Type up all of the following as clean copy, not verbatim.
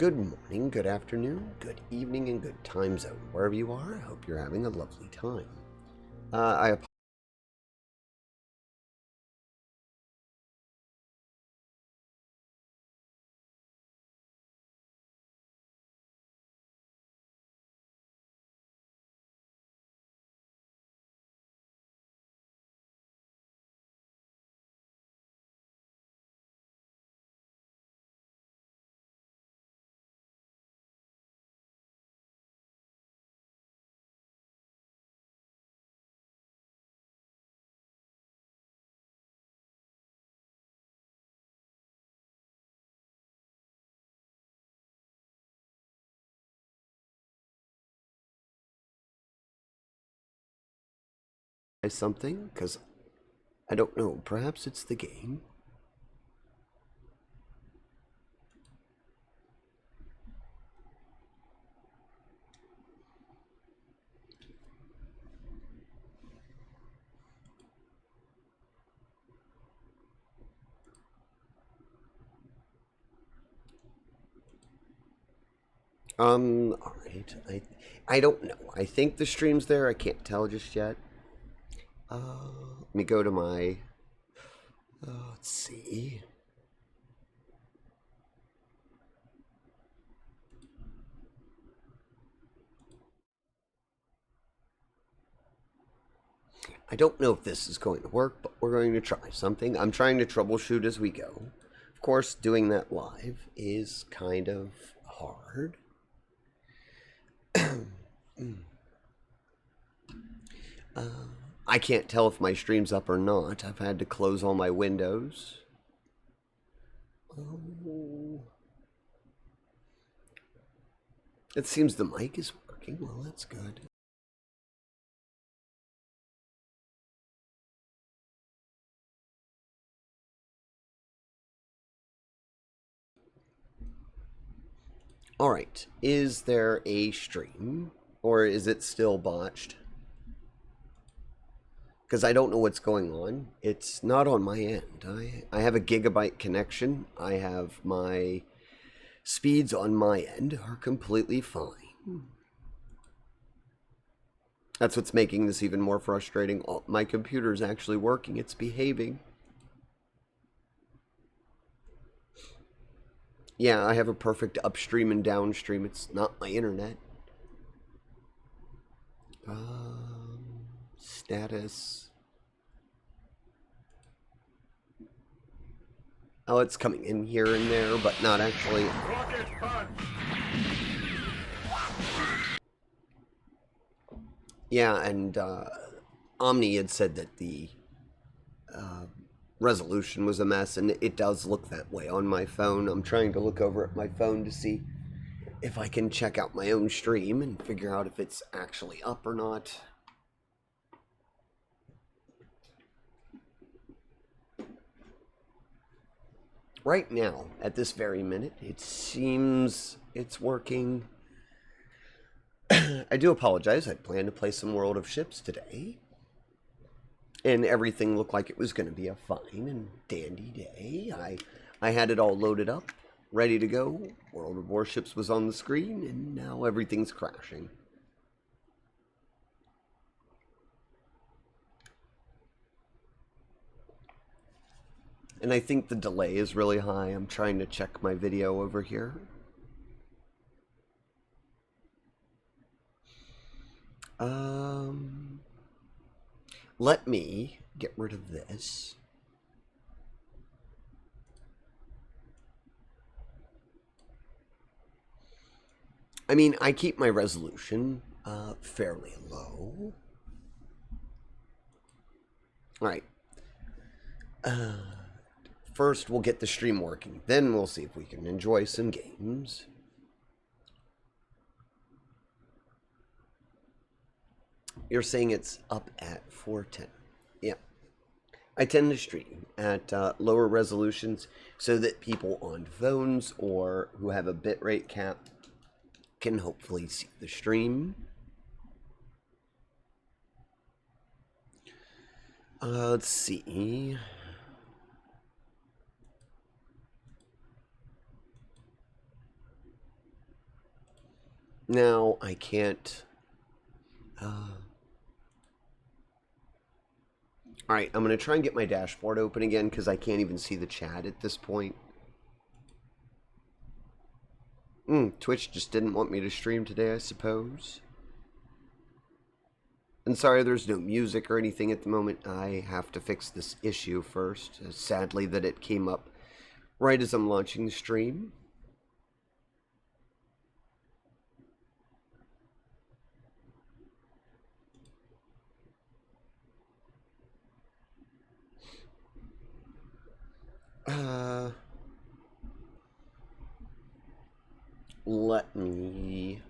Good morning, good afternoon, good evening, and good time zone. Wherever you are, I hope you're having a lovely time. I something because I don't know. Perhaps it's the game. All right. I don't know. I think the stream's there. I can't tell just yet. Let me go to my. Let's see. I don't know if this is going to work, but we're going to try something. I'm trying to troubleshoot as we go. Of course, doing that live is kind of hard. I can't tell if my stream's up or not. I've had to close all my windows. Oh. It seems the mic is working. Well, that's good. All right. Is there a stream? Or is it still botched? Because I don't know what's going on. It's not on my end. I have a gigabyte connection. I have my speeds on my end are completely fine. That's what's making this even more frustrating. My computer is actually working. It's behaving. Yeah, I have a perfect upstream and downstream. It's not my internet. Status. Oh, it's coming in here and there, but not actually. Yeah, and Omni had said that the resolution was a mess, and it does look that way on my phone. I'm trying to look over at my phone to see if I can check out my own stream and figure out if it's actually up or not. Right now, at this very minute, it seems it's working. I do apologize. I planned to play some World of Ships today, and everything looked like it was going to be a fine and dandy day. I had it all loaded up, ready to go. World of Warships was on the screen, and now everything's crashing. And I think the delay is really high. I'm trying to check my video over here. Let me get rid of this. I mean, I keep my resolution fairly low. All right. First, we'll get the stream working. Then we'll see if we can enjoy some games. You're saying it's up at 410. Yeah. I tend to stream at lower resolutions so that people on phones or who have a bitrate cap can hopefully see the stream. Let's see. Now I can't... Alright, I'm going to try and get my dashboard open again because I can't even see the chat at this point. Twitch just didn't want me to stream today, I suppose. And sorry there's no music or anything at the moment. I have to fix this issue first. Sadly that it came up right as I'm launching the stream. Let me...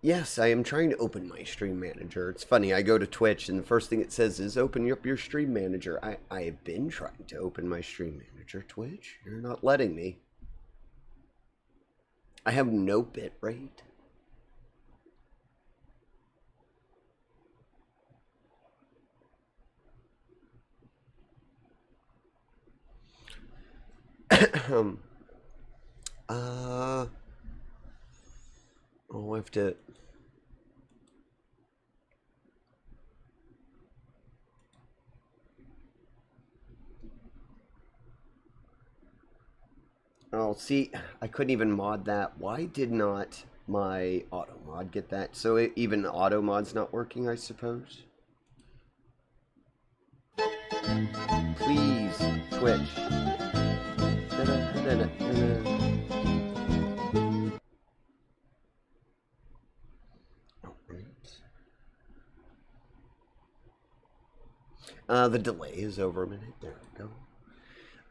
Yes, I am trying to open my stream manager. It's funny, I go to Twitch and the first thing it says is open up your stream manager. I have been trying to open my stream manager, Twitch. You're not letting me. I have no bit rate. I'll have to... Oh, see, I couldn't even mod that. Why did not my auto mod get that? So even auto mod's not working, I suppose? Please, Twitch. The delay is over a minute. There we go.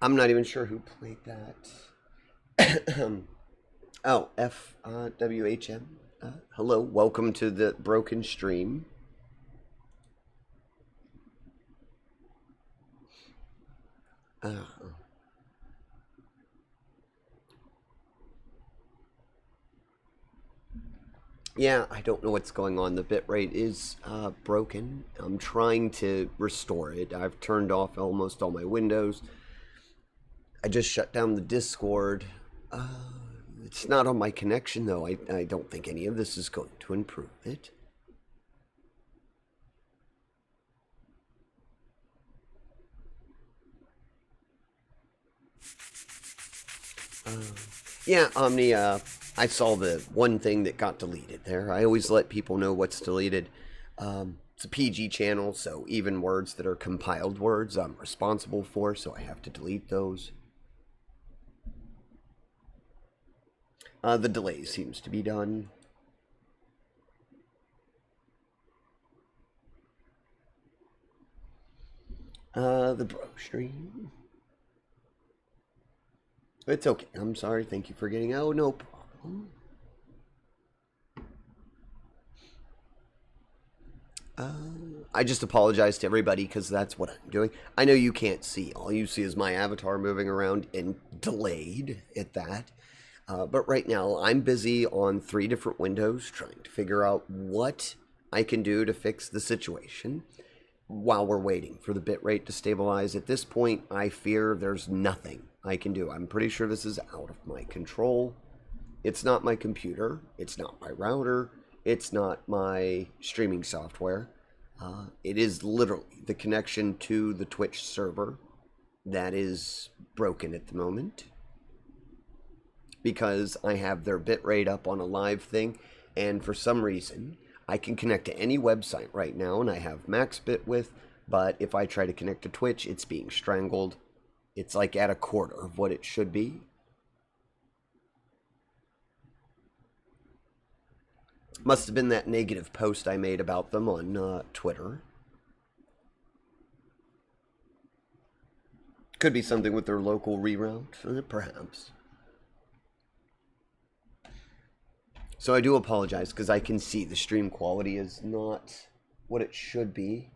I'm not even sure who played that. Oh, FWHM. Hello, welcome to the broken stream. Yeah, I don't know what's going on. The bitrate is broken. I'm trying to restore it. I've turned off almost all my windows. I just shut down the Discord. It's not on my connection, though. I don't think any of this is going to improve it. Yeah, Omni, I saw the one thing that got deleted there. I always let people know what's deleted. It's a PG channel, so even words that are compiled words I'm responsible for, so I have to delete those. The delay seems to be done. The bro stream. It's okay. I'm sorry. Thank you for getting... Oh, no problem. I just apologize to everybody because that's what I'm doing. I know you can't see. All you see is my avatar moving around and delayed at that. But right now, I'm busy on 3 different windows trying to figure out what I can do to fix the situation while we're waiting for the bitrate to stabilize. At this point, I fear there's nothing I can do. I'm pretty sure this is out of my control. It's not my computer. It's not my router. It's not my streaming software. It is literally the connection to the Twitch server that is broken at the moment, because I have their bitrate up on a live thing, and for some reason I can connect to any website right now and I have max bit width, but if I try to connect to Twitch, it's being strangled. It's like at a quarter of what it should be. Must have been that negative post I made about them on Twitter. Could be something with their local reroute, perhaps. So I do apologize because I can see the stream quality is not what it should be.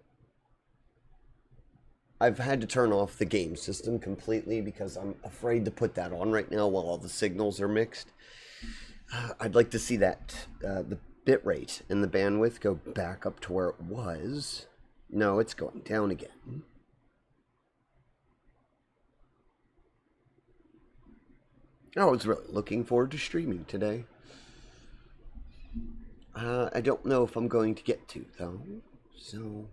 I've had to turn off the game system completely because I'm afraid to put that on right now while all the signals are mixed. I'd like to see that the bitrate and the bandwidth go back up to where it was. No, it's going down again. I was really looking forward to streaming today. I don't know if I'm going to get to, though. So...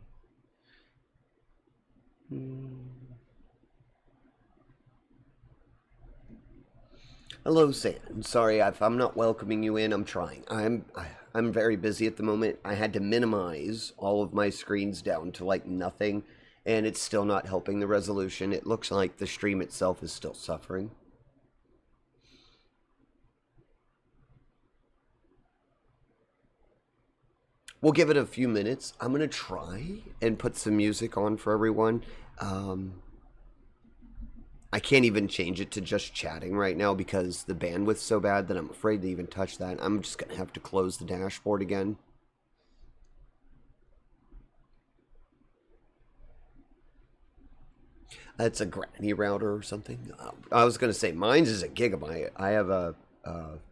Hello, Sam. Sorry if I'm not welcoming you in. I'm trying. I'm very busy at the moment. I had to minimize all of my screens down to like nothing, and it's still not helping the resolution. It looks like the stream itself is still suffering. We'll give it a few minutes. I'm gonna try and put some music on for everyone. I can't even change it to just chatting right now because the bandwidth's so bad that I'm afraid to even touch that. I'm just gonna have to close the dashboard again. It's a granny router or something. I was gonna say mine's is a gigabyte. I have a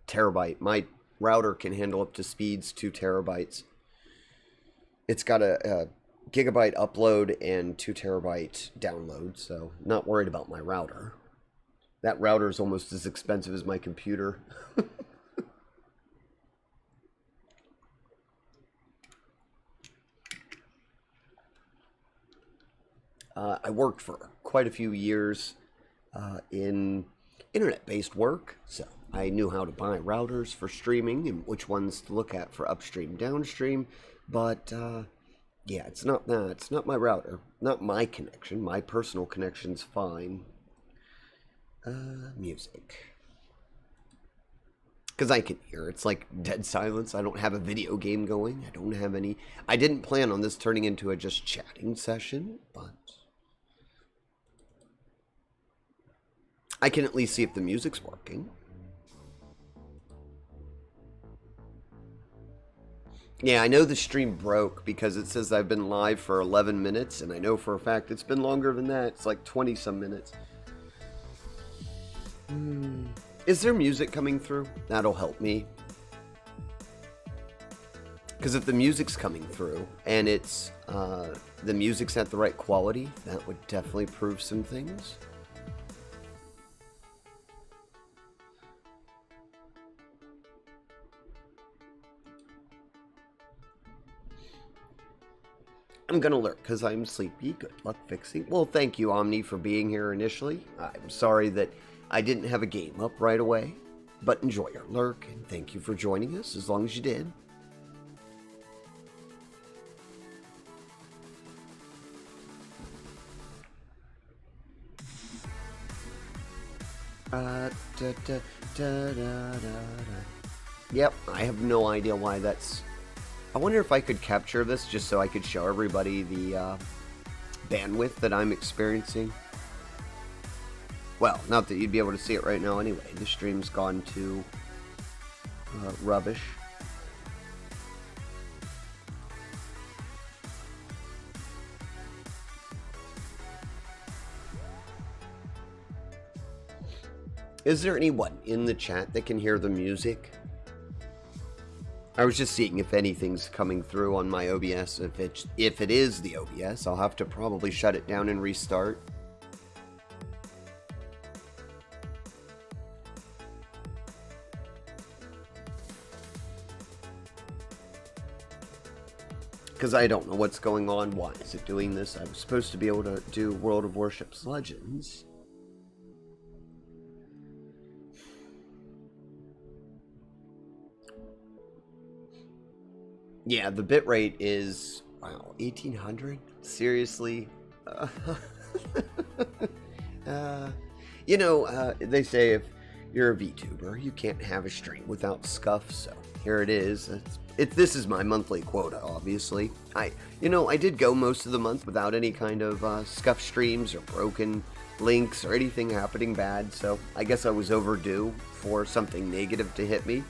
terabyte. My router can handle up to speeds 2 terabytes. It's got a gigabyte upload and 2 terabyte download, so not worried about my router. That router is almost as expensive as my computer. I worked for quite a few years in internet-based work, so I knew how to buy routers for streaming and which ones to look at for upstream, downstream, but yeah, it's not that. It's not my router. Not my connection. My personal connection's fine. Music. Because I can hear. It's like dead silence. I don't have a video game going. I don't have any... I didn't plan on this turning into a just chatting session, but... I can at least see if the music's working. Yeah, I know the stream broke because it says I've been live for 11 minutes, and I know for a fact it's been longer than that. It's like 20-some minutes. Is there music coming through? That'll help me. Because if the music's coming through, and it's the music's at the right quality, that would definitely prove some things. I'm gonna lurk because I'm sleepy. Good luck fixing. Well, thank you, Omni, for being here initially. I'm sorry that I didn't have a game up right away, but enjoy your lurk, and thank you for joining us as long as you did. Yep, I have no idea why that's... I wonder if I could capture this just so I could show everybody the bandwidth that I'm experiencing. Well, not that you'd be able to see it right now anyway. The stream's gone to rubbish. Is there anyone in the chat that can hear the music? I was just seeing if anything's coming through on my OBS. If it is the OBS, I'll have to probably shut it down and restart. Because I don't know what's going on. Why is it doing this? I was supposed to be able to do World of Warships Legends. Yeah, the bitrate is, wow, 1800? Seriously? You know, they say if you're a VTuber, you can't have a stream without scuff, so here it is. This is my monthly quota, obviously. I did go most of the month without any kind of scuff streams or broken links or anything happening bad, so I guess I was overdue for something negative to hit me.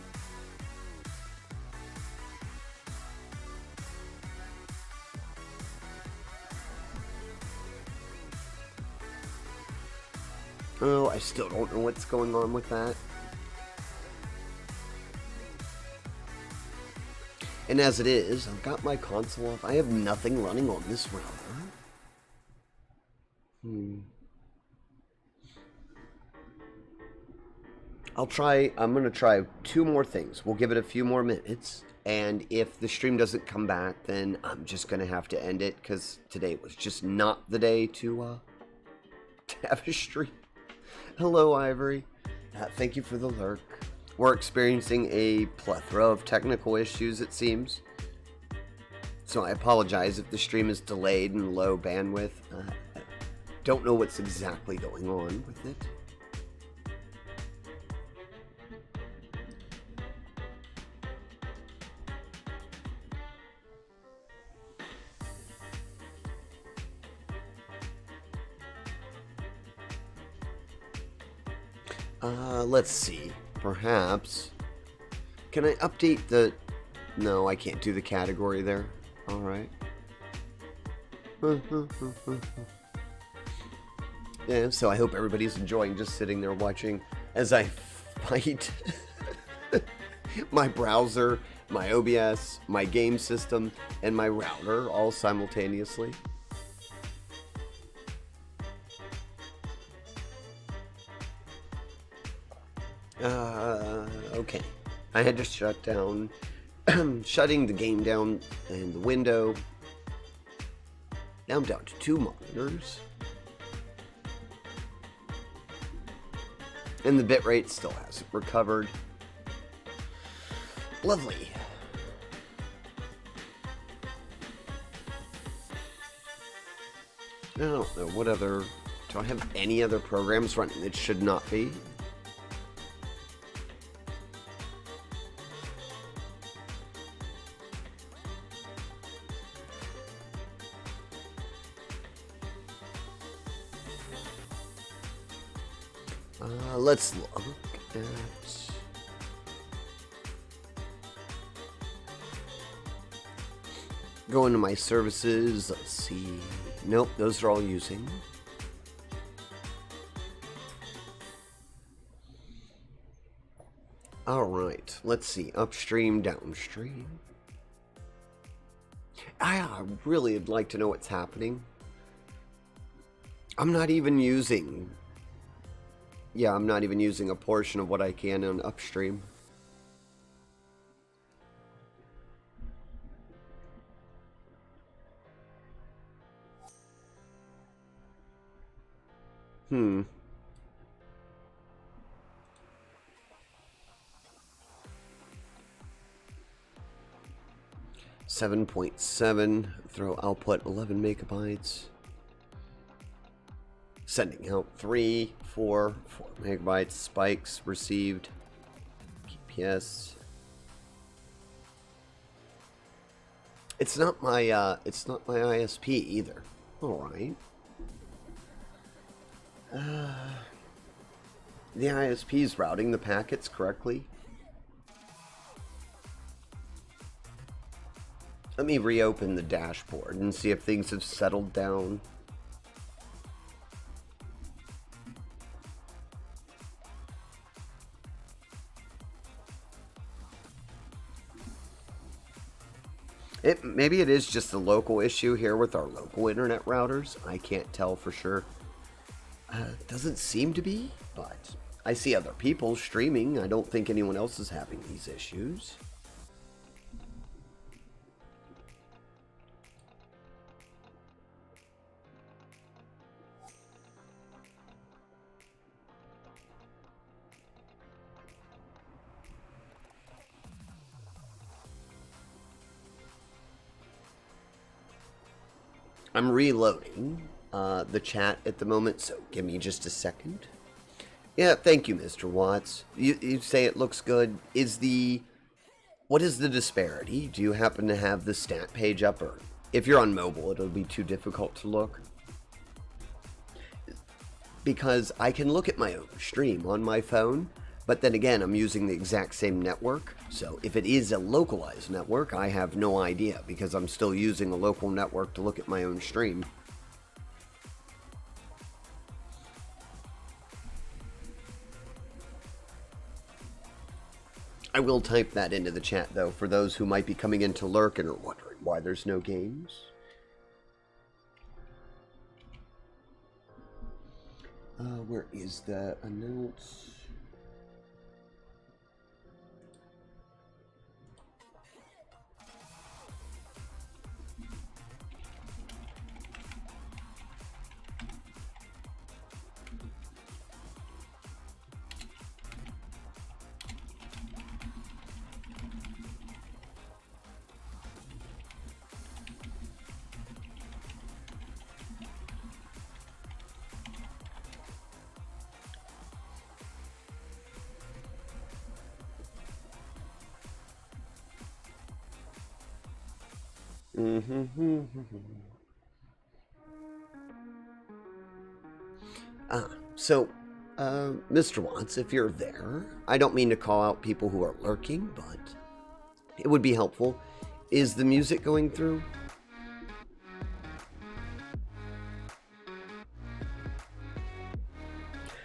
Oh, I still don't know what's going on with that. And as it is, I've got my console off. I have nothing running on this router. I'm going to try 2 more things. We'll give it a few more minutes. And if the stream doesn't come back, then I'm just going to have to end it, because today was just not the day to have a stream. Hello, Ivory. Thank you for the lurk. We're experiencing a plethora of technical issues, it seems. So I apologize if the stream is delayed and low bandwidth. I don't know what's exactly going on with it. Let's see. Perhaps. Can I update the... No, I can't do the category there. Alright. Yeah, so I hope everybody's enjoying just sitting there watching as I fight my browser, my OBS, my game system, and my router all simultaneously. Okay. I had to shut down, shutting the game down and the window. Now I'm down to 2 monitors. And the bitrate still hasn't recovered. Lovely. I don't know what other... Do I have any other programs running that should not be? Let's look at... Go into my services, let's see... Nope, those are all using. Alright, let's see, upstream, downstream. I really would like to know what's happening. I'm not even using... Yeah, I'm not even using a portion of what I can on upstream. Hmm. 7.7, throw output 11 megabytes. Sending out 3, 4 megabytes, spikes received, GPS. It's not my ISP either. All right. The ISP is routing the packets correctly. Let me reopen the dashboard and see if things have settled down. Maybe it is just a local issue here with our local internet routers. I can't tell for sure. Doesn't seem to be, but I see other people streaming. I don't think anyone else is having these issues. I'm reloading the chat at the moment, so give me just a second. Yeah, thank you, Mr. Watts. You say it looks good. What is the disparity? Do you happen to have the stat page up? Or if you're on mobile, it'll be too difficult to look. Because I can look at my own stream on my phone, but then again, I'm using the exact same network. So if it is a localized network, I have no idea because I'm still using a local network to look at my own stream. I will type that into the chat, though, for those who might be coming in to lurk and are wondering why there's no games. Where is the announce? So, Mr. Watts, if you're there, I don't mean to call out people who are lurking, but it would be helpful. Is the music going through?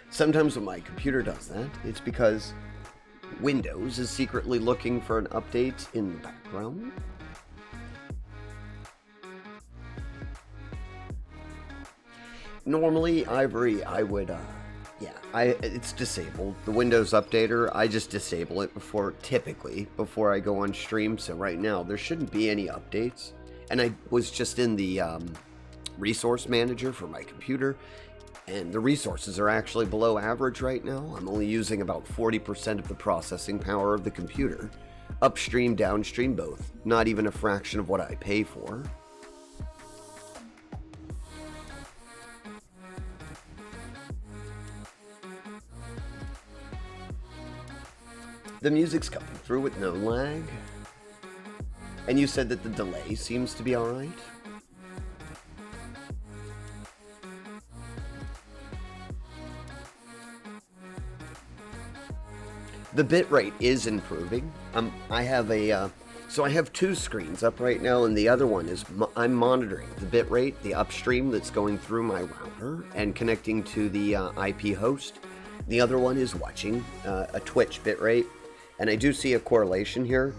Sometimes when my computer does that, it's because Windows is secretly looking for an update in the background. Normally, Ivory, I would, it's disabled. The Windows Updater, I just disable it typically, before I go on stream. So right now, there shouldn't be any updates. And I was just in the resource manager for my computer, and the resources are actually below average right now. I'm only using about 40% of the processing power of the computer. Upstream, downstream, both. Not even a fraction of what I pay for. The music's coming through with no lag. And you said that the delay seems to be alright? The bitrate is improving. I have so I have two screens up right now, and the other one is I'm monitoring the bitrate, the upstream that's going through my router and connecting to the IP host. The other one is watching a Twitch bitrate, and I do see a correlation here.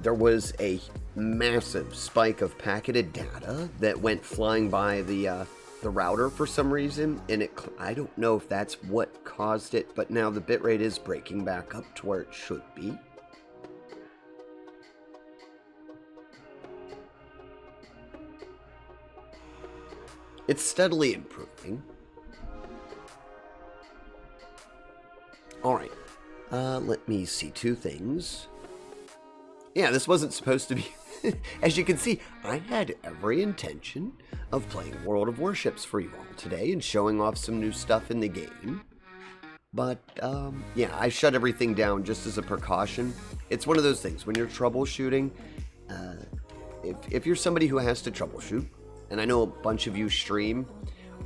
There was a massive spike of packeted data that went flying by the router for some reason, and I don't know if that's what caused it, but now the bitrate is breaking back up to where it should be. It's steadily improving. Alright, let me see two things. Yeah, this wasn't supposed to be... As you can see, I had every intention of playing World of Warships for you all today and showing off some new stuff in the game. But, yeah, I shut everything down just as a precaution. It's one of those things, when you're troubleshooting, if you're somebody who has to troubleshoot, and I know a bunch of you stream,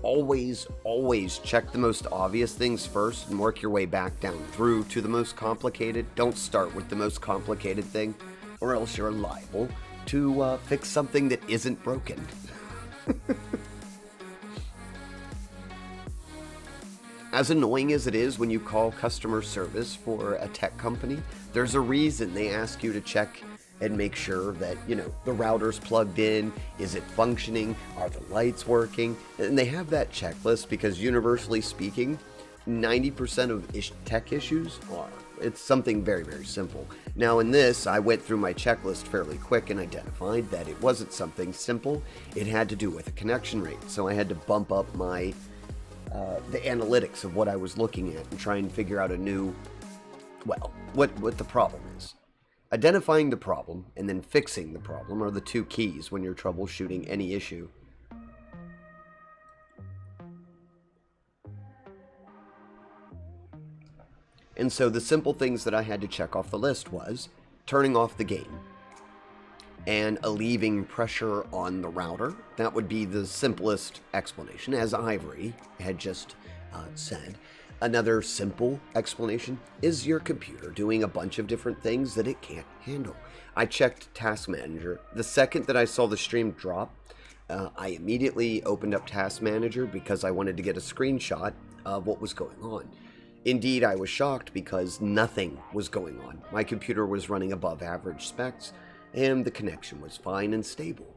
always check the most obvious things first and work your way back down through to the most complicated. Don't start with the most complicated thing, or else you're liable to fix something that isn't broken. As annoying as it is when you call customer service for a tech company, there's a reason they ask you to check and make sure that, you know, the router's plugged in, is it functioning, are the lights working, and they have that checklist because universally speaking, 90% of tech issues are. It's something very, very simple. Now in this, I went through my checklist fairly quick and identified that it wasn't something simple. It had to do with a connection rate. So I had to bump up my the analytics of what I was looking at and try and figure out a new, well, what the problem is. Identifying the problem and then fixing the problem are the two keys when you're troubleshooting any issue. And so the simple things that I had to check off the list was turning off the game and alleviating pressure on the router. That would be the simplest explanation, as Ivory had just said. Another simple explanation is your computer doing a bunch of different things that it can't handle. I checked Task Manager. The second that I saw the stream drop, I immediately opened up Task Manager because I wanted to get a screenshot of what was going on. Indeed, I was shocked because nothing was going on. My computer was running above average specs, and the connection was fine and stable.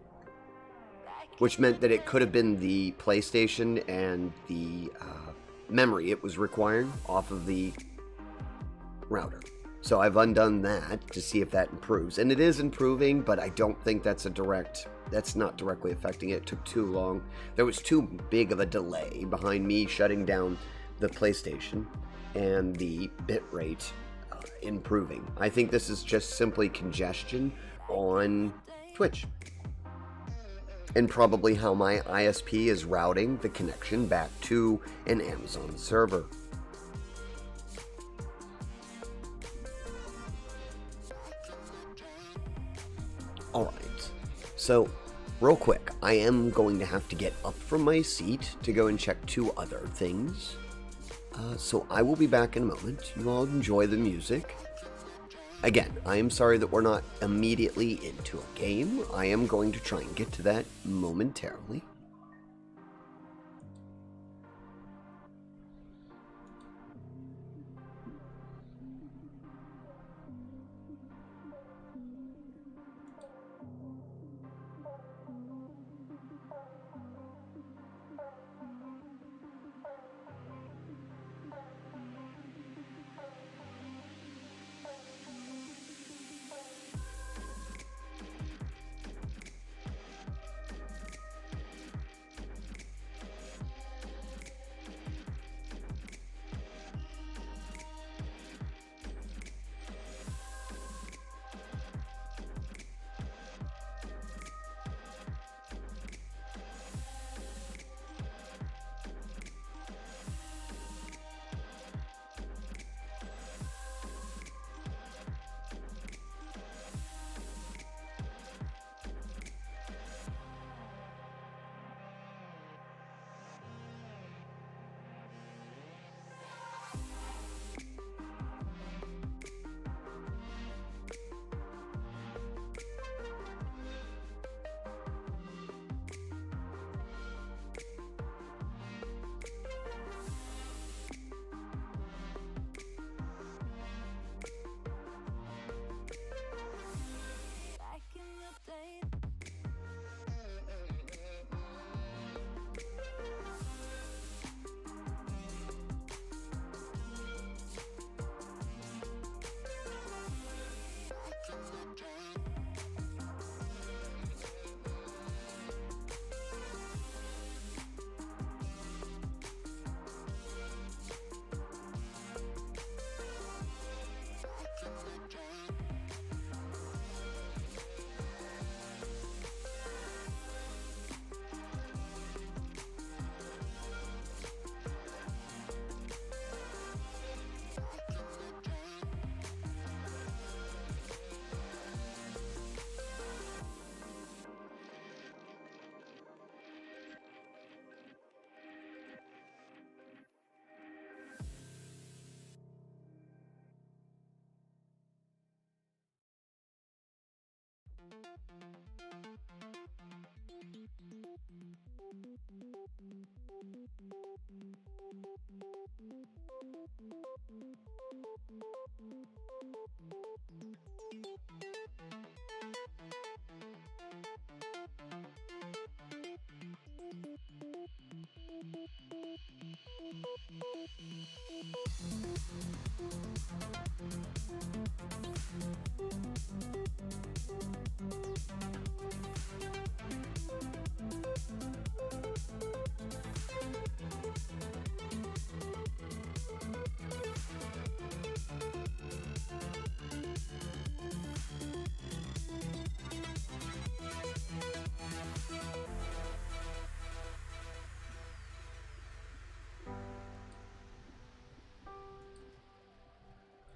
Which meant that it could have been the PlayStation and the memory it was requiring off of the router. So I've undone that to see if that improves. And it is improving, but I don't think that's not directly affecting it. It took too long. There was too big of a delay behind me shutting down the PlayStation and the bitrate improving. I think this is just simply congestion on Twitch. And probably how my ISP is routing the connection back to an Amazon server. Alright. So, real quick, I am going to have to get up from my seat to go and check 2 other things. So I will be back in a moment. You all enjoy the music. Again, I am sorry that we're not immediately into a game. I am going to try and get to that momentarily.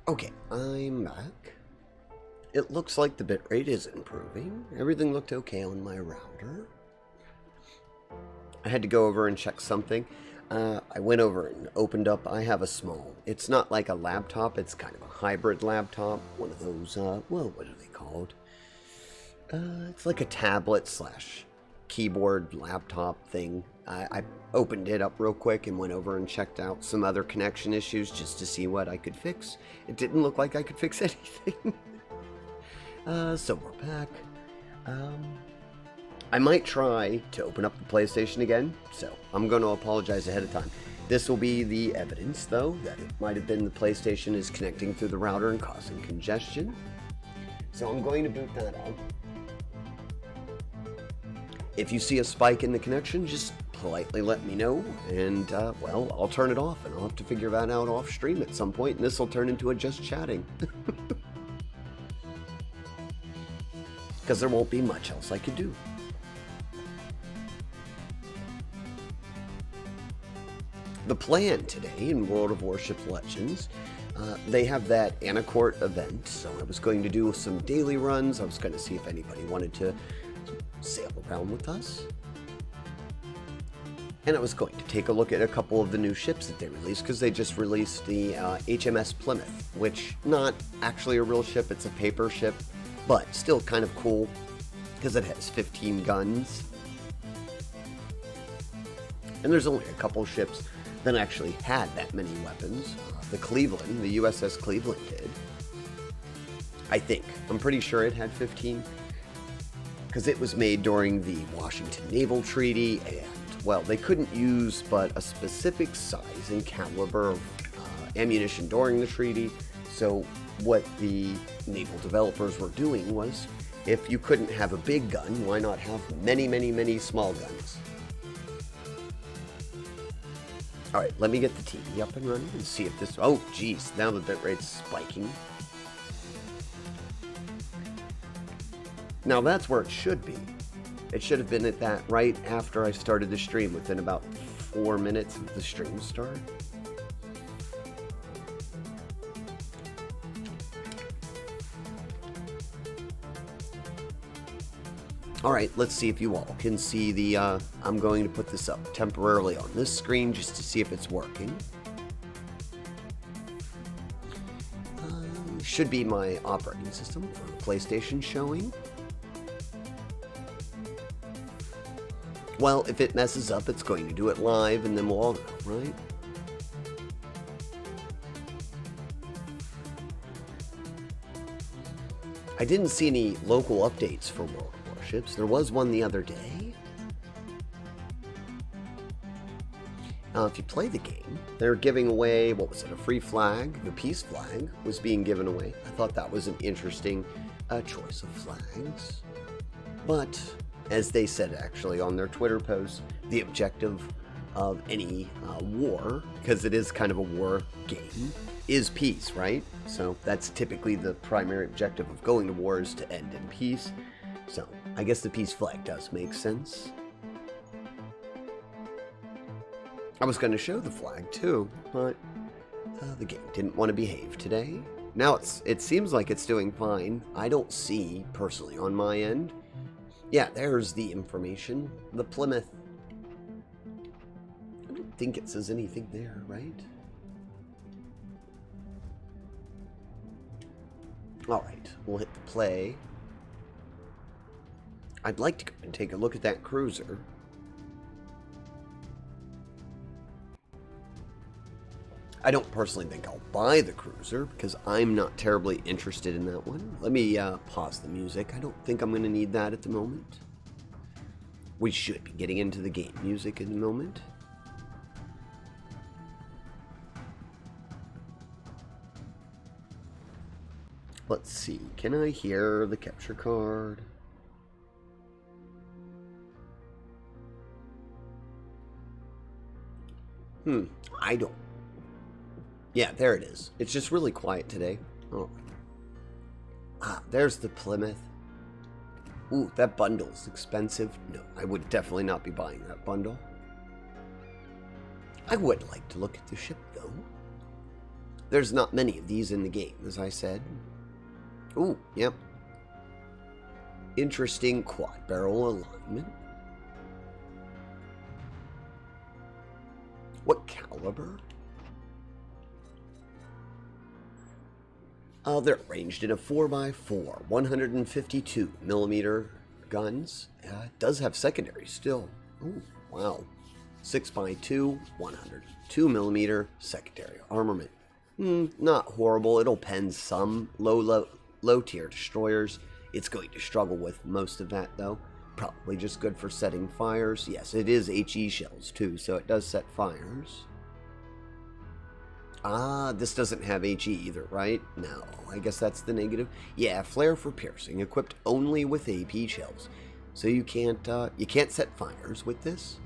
Okay, I'm back. It looks like the bitrate is improving. Everything looked okay on my router. I had to go over and check something. I went over and opened up. I have a small, it's not like a laptop, it's kind of a hybrid laptop. One of those, well, what are they called? It's like a tablet slash keyboard laptop thing. I opened it up real quick and went over and checked out some other connection issues just to see what I could fix. It didn't look like I could fix anything. So we're back. I might try to open up the PlayStation again, so I'm going to apologize ahead of time. This will be the evidence, though, that it might have been the PlayStation is connecting through the router and causing congestion. So I'm going to boot that up. If you see a spike in the connection, just politely let me know, and, well, I'll turn it off, and I'll have to figure that out off stream at some point, and this will turn into a just chatting. Because there won't be much else I could do. The plan today in World of Warship Legends, they have that Anacourt event, so I was going to do some daily runs. I was going to see if anybody wanted to sail around with us. And I was going to take a look at a couple of the new ships that they released, because they just released the HMS Plymouth, which not actually a real ship, it's a paper ship, but still kind of cool because it has 15 guns. And there's only a couple ships that actually had that many weapons. The Cleveland, the USS Cleveland did. I think. I'm pretty sure it had 15, because it was made during the Washington Naval Treaty, and, well, they couldn't use but a specific size and caliber of ammunition during the treaty. So what the naval developers were doing was, if you couldn't have a big gun, why not have many, many, many small guns? Alright, let me get the TV up and running and see if this... Oh, geez, now the bitrate's spiking. Now that's where it should be. It should have been at that right after I started the stream, within about 4 minutes of the stream start. Alright, let's see if you all can see the, I'm going to put this up temporarily on this screen just to see if it's working. Should be my operating system for PlayStation showing. Well, if it messes up, it's going to do it live, and then we'll all know, right? I didn't see any local updates for World Warships. There was one the other day. If you play the game, they're giving away, what was it, a free flag? The peace flag was being given away. I thought that was an interesting choice of flags. But, as they said actually on their Twitter post, the objective of any war, because it is kind of a war game, is peace, right? So that's typically the primary objective of going to war, is to end in peace. So I guess the peace flag does make sense. I was going to show the flag too, but the game didn't want to behave today. Now it seems like it's doing fine. I don't see, personally, on my end. Yeah, there's the information. The Plymouth. I don't think it says anything there, right? Alright, we'll hit the play. I'd like to go and take a look at that cruiser. I don't personally think I'll buy the cruiser, because I'm not terribly interested in that one. Let me pause the music. I don't think I'm going to need that at the moment. We should be getting into the game music in a moment. Let's see. Can I hear the capture card? I don't. Yeah, there it is. It's just really quiet today. Oh. There's the Plymouth. Ooh, that bundle is expensive. No, I would definitely not be buying that bundle. I would like to look at the ship, though. There's not many of these in the game, as I said. Ooh, yep. Interesting quad barrel alignment. What caliber? They're arranged in a 4x4, 152 millimeter guns. It does have secondary still. Oh, wow. 6x2, 102 millimeter secondary armament. Not horrible. It'll pen some low tier destroyers. It's going to struggle with most of that, though. Probably just good for setting fires. Yes, it is HE shells too, so it does set fires. This doesn't have HE either, right? No, I guess that's the negative. Yeah, flare for piercing, equipped only with AP shells. So you can't set fires with this.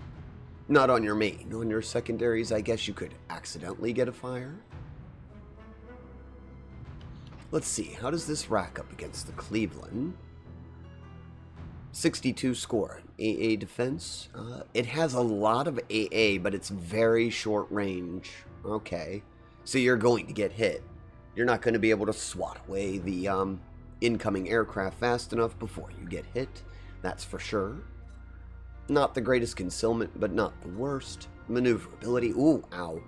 Not on your main. On your secondaries, I guess you could accidentally get a fire. Let's see, how does this rack up against the Cleveland? 62 score, AA defense. It has a lot of AA, but it's very short range. Okay. So you're going to get hit. You're not going to be able to swat away the incoming aircraft fast enough before you get hit. that's for sure. Not the greatest concealment, but not the worst. Maneuverability, ooh, ow.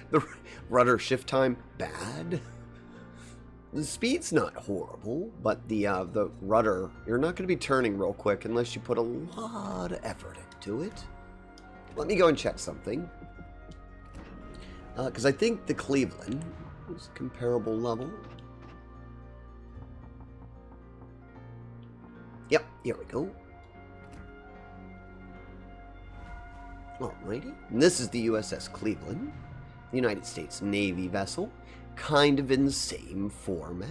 The rudder shift time, bad. The speed's not horrible, but the rudder, you're not going to be turning real quick unless you put a lot of effort into it. Let me go and check something. Because I think the Cleveland is comparable level. Yep, here we go. Alrighty. And this is the USS Cleveland, United States Navy vessel, kind of in the same format.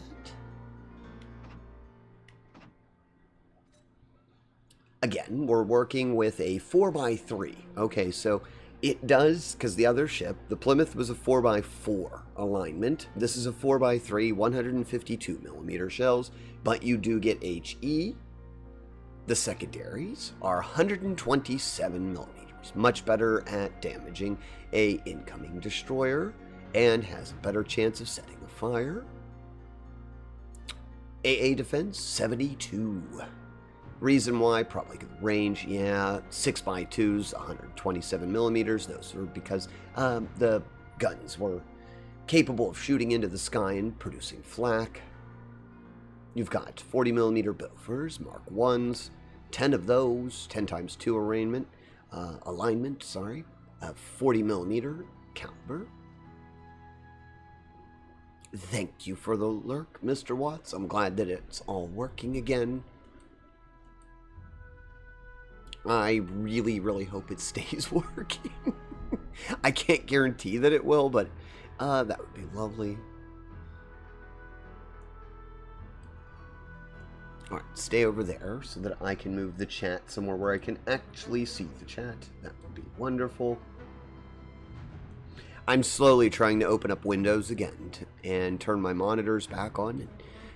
Again, we're working with a 4x3. Okay, so it does, because the other ship, the Plymouth, was a 4x4 alignment. This is a 4x3, 152mm shells, but you do get HE. The secondaries are 127mm, much better at damaging a incoming destroyer and has a better chance of setting a fire. AA defense, 72. Reason why, probably the range, yeah, 6x2s, 127mm. Those were because the guns were capable of shooting into the sky and producing flak. You've got 40mm Bofors, Mark 1s, 10 of those, 10 times 2 alignment, 40mm caliber. Thank you for the lurk, Mr. Watts. I'm glad that it's all working again. I really, really hope it stays working. I can't guarantee that it will, but that would be lovely. Alright, stay over there so that I can move the chat somewhere where I can actually see the chat. That would be wonderful. I'm slowly trying to open up Windows again and turn my monitors back on. And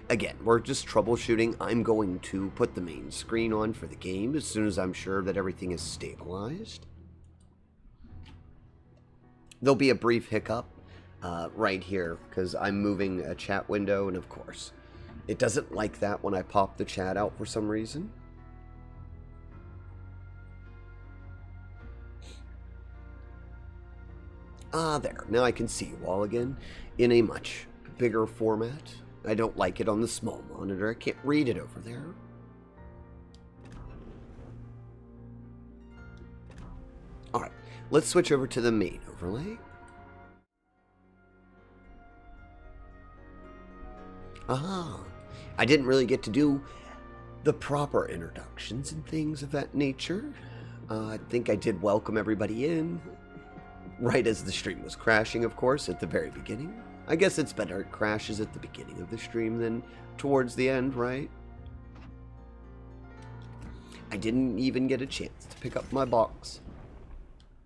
again, we're just troubleshooting. I'm going to put the main screen on for the game as soon as I'm sure that everything is stabilized. There'll be a brief hiccup right here because I'm moving a chat window, and of course, it doesn't like that when I pop the chat out for some reason. There. Now I can see you all again in a much bigger format. I don't like it on the small monitor. I can't read it over there. Alright, let's switch over to the main overlay. Aha! I didn't really get to do the proper introductions and things of that nature. I think I did welcome everybody in, right as the stream was crashing, of course, at the very beginning. I guess it's better it crashes at the beginning of the stream than towards the end, right? I didn't even get a chance to pick up my box.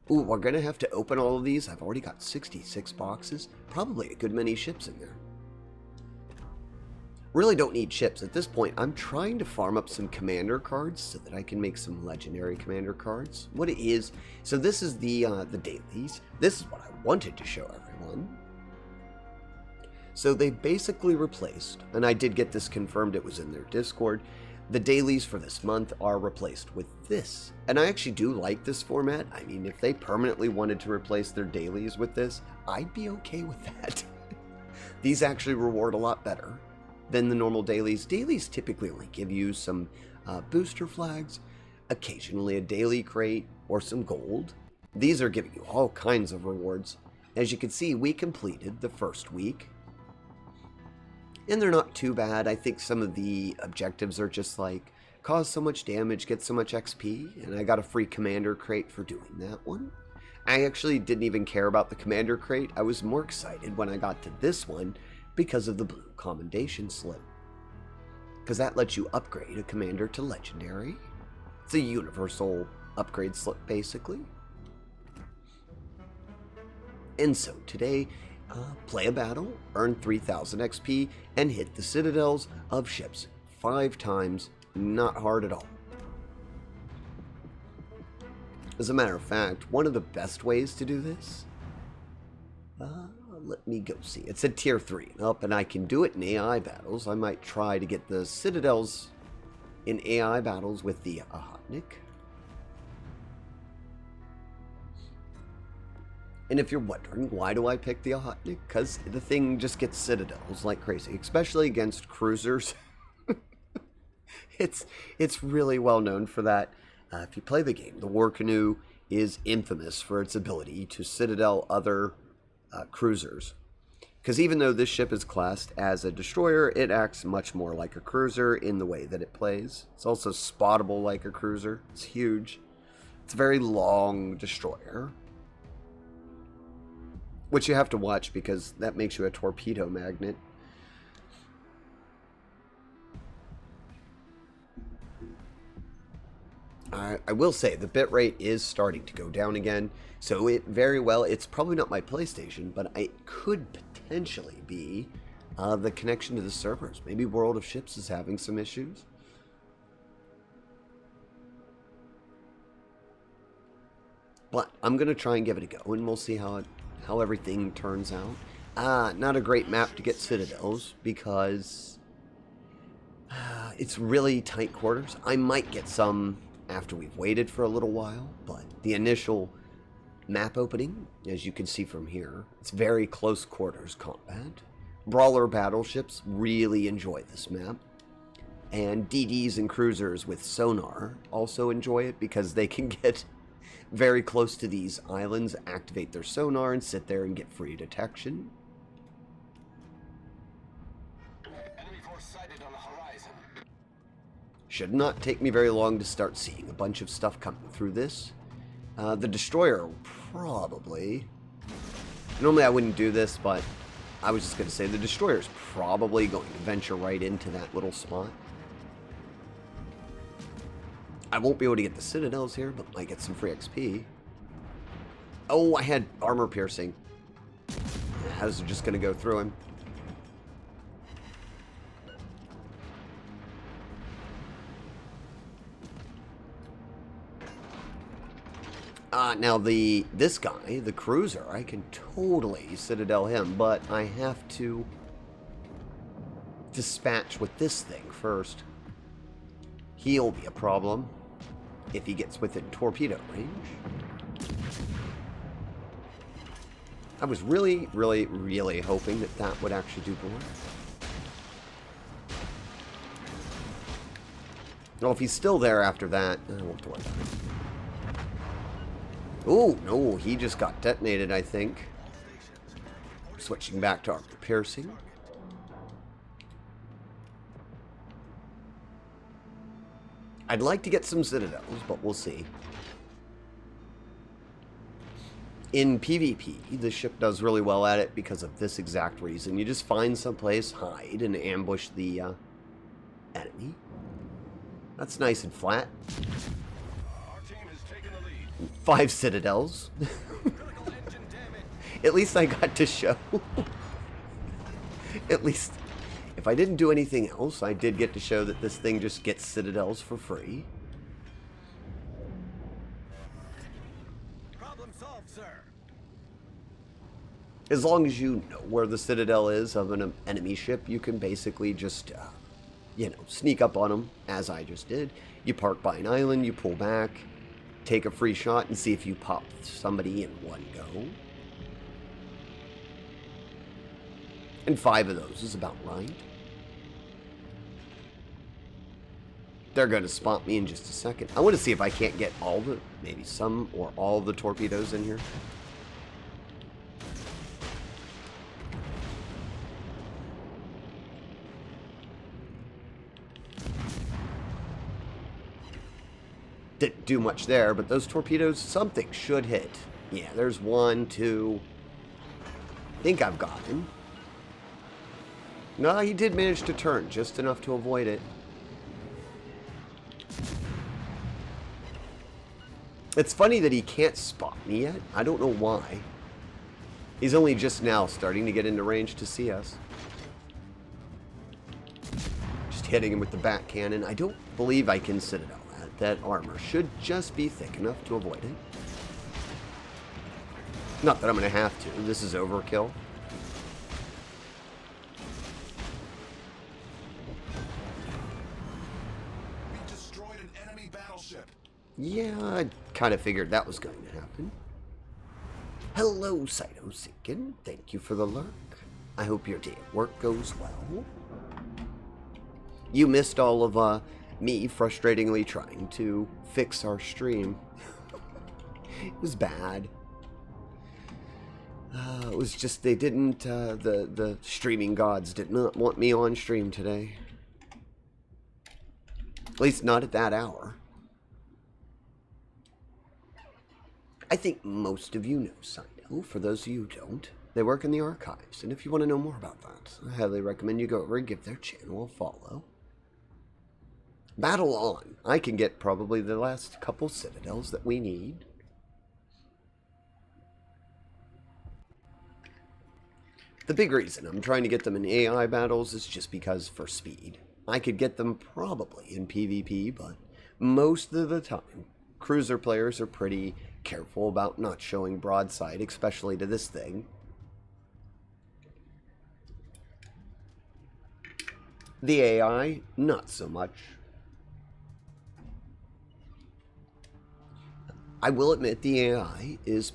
Ooh, we're gonna have to open all of these. I've already got 66 boxes. Probably a good many ships in there. Really don't need ships. At this point, I'm trying to farm up some commander cards so that I can make some legendary commander cards. What it is, so this is the dailies. This is what I wanted to show everyone. So they basically replaced, and I did get this confirmed, it was in their Discord, the dailies for this month are replaced with this. And I actually do like this format. I mean, if they permanently wanted to replace their dailies with this, I'd be okay with that. These actually reward a lot better than the normal dailies. Dailies typically only give you some booster flags, occasionally a daily crate, or some gold. These are giving you all kinds of rewards. As you can see, we completed the first week, and they're not too bad. I think some of the objectives are just like, cause so much damage, get so much XP, and I got a free commander crate for doing that one. I actually didn't even care about the commander crate. I was more excited when I got to this one because of the blue commendation slip, because that lets you upgrade a commander to legendary. It's a universal upgrade slip, basically. And so today, play a battle, earn 3,000 XP, and hit the citadels of ships 5 times. Not hard at all. As a matter of fact, one of the best ways to do this, let me go see. It's at tier 3 up, and I can do it in AI battles. I might try to get the citadels in AI battles with the Ahotnik. And if you're wondering, why do I pick the Ahotnik? Because the thing just gets citadels like crazy, especially against cruisers. It's really well known for that. If you play the game, the War Canoe is infamous for its ability to citadel other cruisers. Because even though this ship is classed as a destroyer, it acts much more like a cruiser in the way that it plays. It's also spottable like a cruiser. It's huge. It's a very long destroyer. Which you have to watch because that makes you a torpedo magnet. I will say the bitrate is starting to go down again. So it very well, it's probably not my PlayStation, but it could potentially be the connection to the servers. Maybe World of Ships is having some issues. But I'm going to try and give it a go, and we'll see how everything turns out. Not a great map to get citadels, because it's really tight quarters. I might get some after we've waited for a little while, but the initial map opening, as you can see from here, it's very close quarters combat. Brawler battleships really enjoy this map. And DDs and cruisers with sonar also enjoy it because they can get very close to these islands, activate their sonar, and sit there and get free detection. Enemy force sighted on the horizon. Should not take me very long to start seeing a bunch of stuff coming through this. The destroyer probably... Normally I wouldn't do this, but I was just going to say the destroyer's probably going to venture right into that little spot. I won't be able to get the citadels here, but might get some free XP. Oh, I had armor piercing. How's it just going to go through him? Now this guy, the cruiser, I can totally citadel him, but I have to dispatch with this thing first. He'll be a problem if he gets within torpedo range. I was really hoping that that would actually do more. Well, if he's still there after that, I won't worry about it. Oh, no, he just got detonated, I think. Switching back to armor piercing. I'd like to get some citadels, but we'll see. In PvP, the ship does really well at it because of this exact reason. You just find someplace, hide, and ambush the enemy. That's nice and flat. Our team has taken the lead. 5 citadels. At least I got to show. At least, if I didn't do anything else, I did get to show that this thing just gets citadels for free. Problem solved, sir. As long as you know where the citadel is of an enemy ship, you can basically just, sneak up on them, as I just did. You park by an island, you pull back, take a free shot, and see if you pop somebody in one go. And 5 of those is about right. They're going to spot me in just a second. I want to see if I can't get all the, maybe some or all of the torpedoes in here. Didn't do much there, but those torpedoes, something should hit. Yeah, there's 1, 2. I think I've got him. No, he did manage to turn, just enough to avoid it. It's funny that he can't spot me yet. I don't know why. He's only just now starting to get into range to see us. Just hitting him with the back cannon. I don't believe I can citadel that. That armor should just be thick enough to avoid it. Not that I'm going to have to. This is overkill. enemy battleship. Yeah, I kind of figured that was going to happen. Hello, Cyto Sinkin. Thank you for the lurk. I hope your day at work goes well. You missed all of me frustratingly trying to fix our stream. It was bad. It was just they didn't, the streaming gods did not want me on stream today. At least not at that hour. I think most of you know Cyto. For those of you who don't, they work in the archives. And if you want to know more about that, I highly recommend you go over and give their channel a follow. Battle on. I can get probably the last couple citadels that we need. The big reason I'm trying to get them in AI battles is just because for speed. I could get them probably in PvP, but most of the time, cruiser players are pretty careful about not showing broadside, especially to this thing. The AI, not so much. I will admit the AI is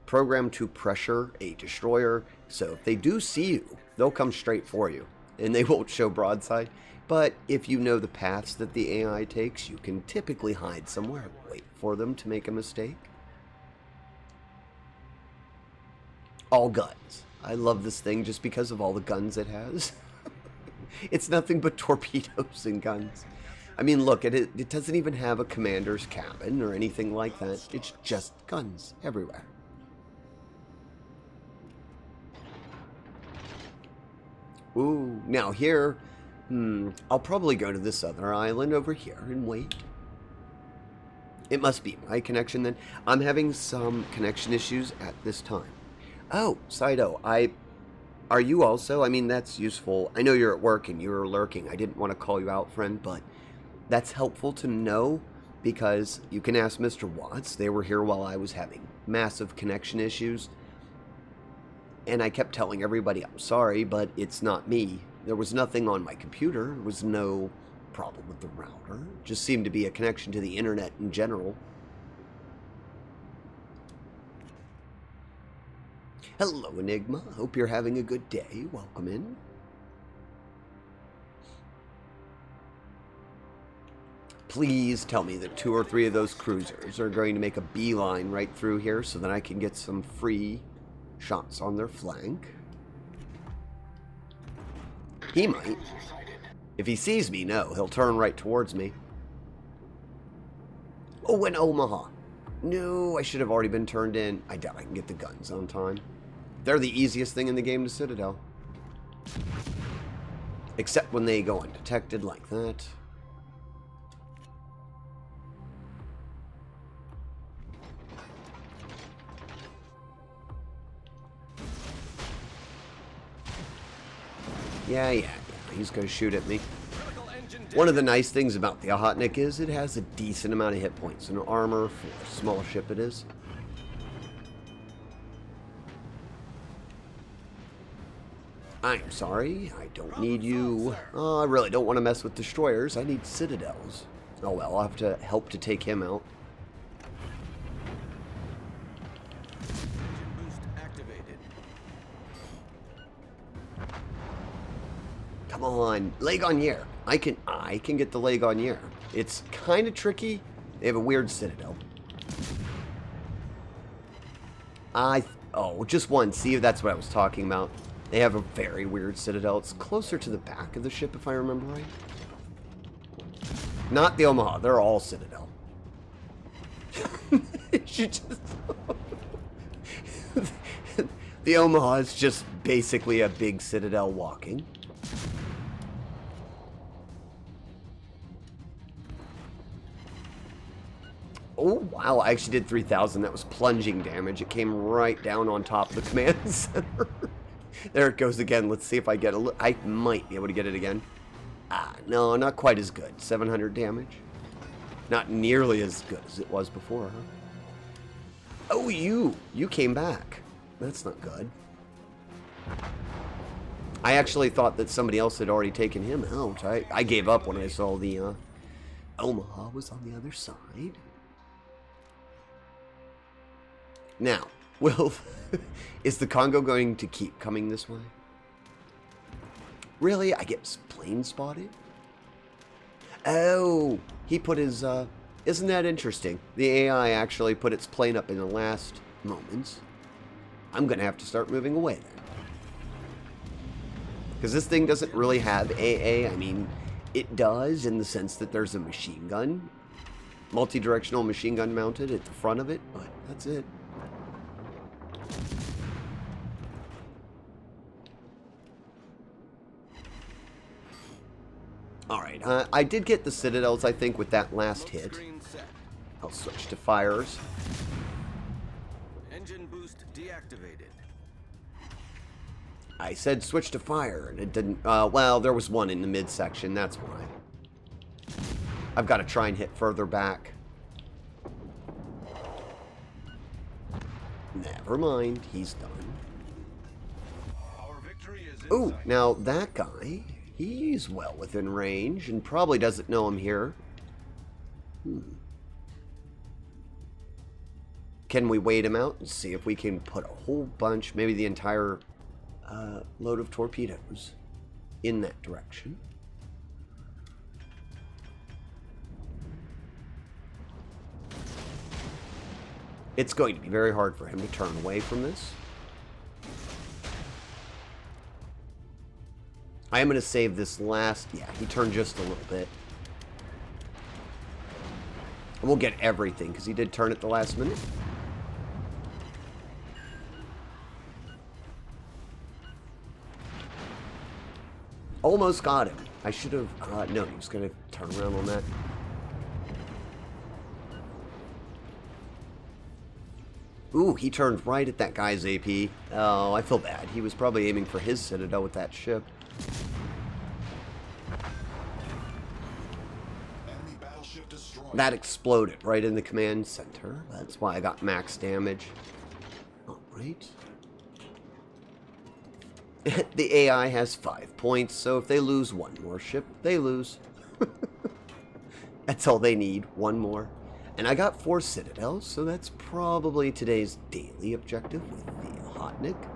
programmed to pressure a destroyer, so if they do see you, they'll come straight for you, and they won't show broadside. But if you know the paths that the AI takes, you can typically hide somewhere and wait for them to make a mistake. All guns. I love this thing just because of all the guns it has. It's nothing but torpedoes and guns. I mean, look, it doesn't even have a commander's cabin or anything like that. It's just guns everywhere. Ooh, now here, I'll probably go to this other island over here and wait. It must be my connection then. I'm having some connection issues at this time. Oh, Cyto, are you also? I mean, that's useful. I know you're at work and you're lurking. I didn't want to call you out, friend, but that's helpful to know because you can ask Mr. Watts. They were here while I was having massive connection issues. And I kept telling everybody, I'm sorry, but it's not me. There was nothing on my computer. There was no problem with the router. It just seemed to be a connection to the internet in general. Hello, Enigma. Hope you're having a good day. Welcome in. Please tell me that 2 or 3 of those cruisers are going to make a beeline right through here so that I can get some free shots on their flank. He might. If he sees me, no, he'll turn right towards me. Oh, and Omaha. No, I should have already been turned in. I doubt I can get the guns on time. They're the easiest thing in the game to Citadel. Except when they go undetected like that. Yeah, he's gonna shoot at me. One of the nice things about the Ohotnik is it has a decent amount of hit points and armor for a small ship it is. I'm sorry, I don't need you. I really don't want to mess with destroyers. I need citadels. Oh well, I'll have to help to take him out. Come on, Legonier. I can get the Legonier. It's kind of tricky. They have a weird citadel. Oh, just one. See, that's what I was talking about. They have a very weird citadel. It's closer to the back of the ship, if I remember right. Not the Omaha. They're all citadel. The Omaha is just basically a big citadel walking. Oh, wow, I actually did 3,000. That was plunging damage. It came right down on top of the command center. There it goes again. Let's see if I get I might be able to get it again. No, not quite as good. 700 damage. Not nearly as good as it was before, huh? Oh, you came back. That's not good. I actually thought that somebody else had already taken him out. I gave up when I saw the Omaha was on the other side. Now, is the Congo going to keep coming this way? Really? I get plane spotted? Oh, he put his, isn't that interesting? The AI actually put its plane up in the last moments. I'm going to have to start moving away then. Because this thing doesn't really have AA. I mean, it does in the sense that there's a machine gun. Multi-directional machine gun mounted at the front of it, but that's it. Alright, I did get the Citadels, I think, with that last hit. I'll switch to fires. Engine boost deactivated. I said switch to fire, and it didn't... well, there was one in the midsection, that's why. I've got to try and hit further back. Never mind, he's done. Our victory is in Ooh, sight. now that guy, he's well within range, and probably doesn't know I'm here. Can we wait him out and see if we can put a whole bunch, maybe the entire load of torpedoes in that direction? It's going to be very hard for him to turn away from this. I am going to save this last... Yeah, he turned just a little bit. We'll get everything, because he did turn at the last minute. Almost got him. I should have... no, he was going to turn around on that. Ooh, he turned right at that guy's AP. Oh, I feel bad. He was probably aiming for his Citadel with that ship. Enemy battleship destroyed. That exploded right in the command center. That's why I got max damage. Alright. The AI has 5 points, so if they lose one more ship, they lose. That's all they need, one more. And I got 4 Citadels, so that's probably today's daily objective with the Hotnik.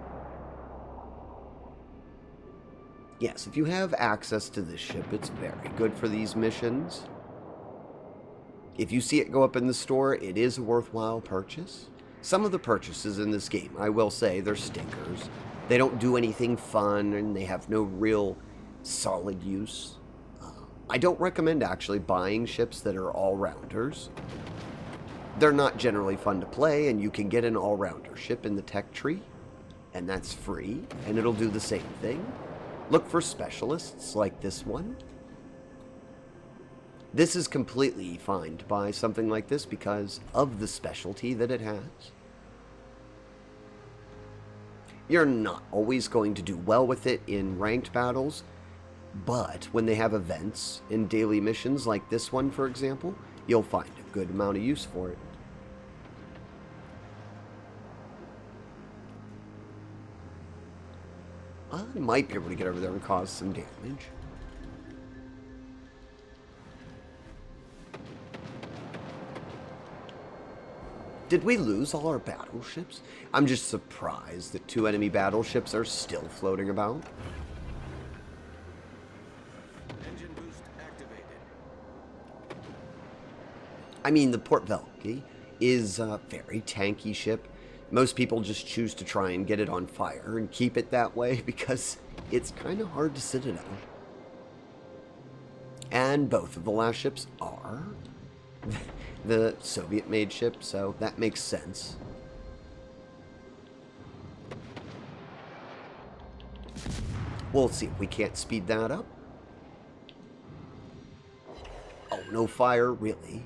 Yes, if you have access to this ship, it's very good for these missions. If you see it go up in the store, it is a worthwhile purchase. Some of the purchases in this game, I will say, they're stinkers. They don't do anything fun, and they have no real solid use. I don't recommend actually buying ships that are all-rounders. They're not generally fun to play, and you can get an all-rounder ship in the tech tree, and that's free, and it'll do the same thing. Look for specialists like this one. This is completely fine to buy something like this because of the specialty that it has. You're not always going to do well with it in ranked battles, but when they have events and daily missions like this one, for example, you'll find a good amount of use for it. I might be able to get over there and cause some damage. Did we lose all our battleships? I'm just surprised that 2 enemy battleships are still floating about. Engine boost activated. I mean, the Port Velki is a very tanky ship. Most people just choose to try and get it on fire and keep it that way because it's kind of hard to Citadel. And both of the last ships are the Soviet-made ship, so that makes sense. We'll see if we can't speed that up. Oh, no fire, really?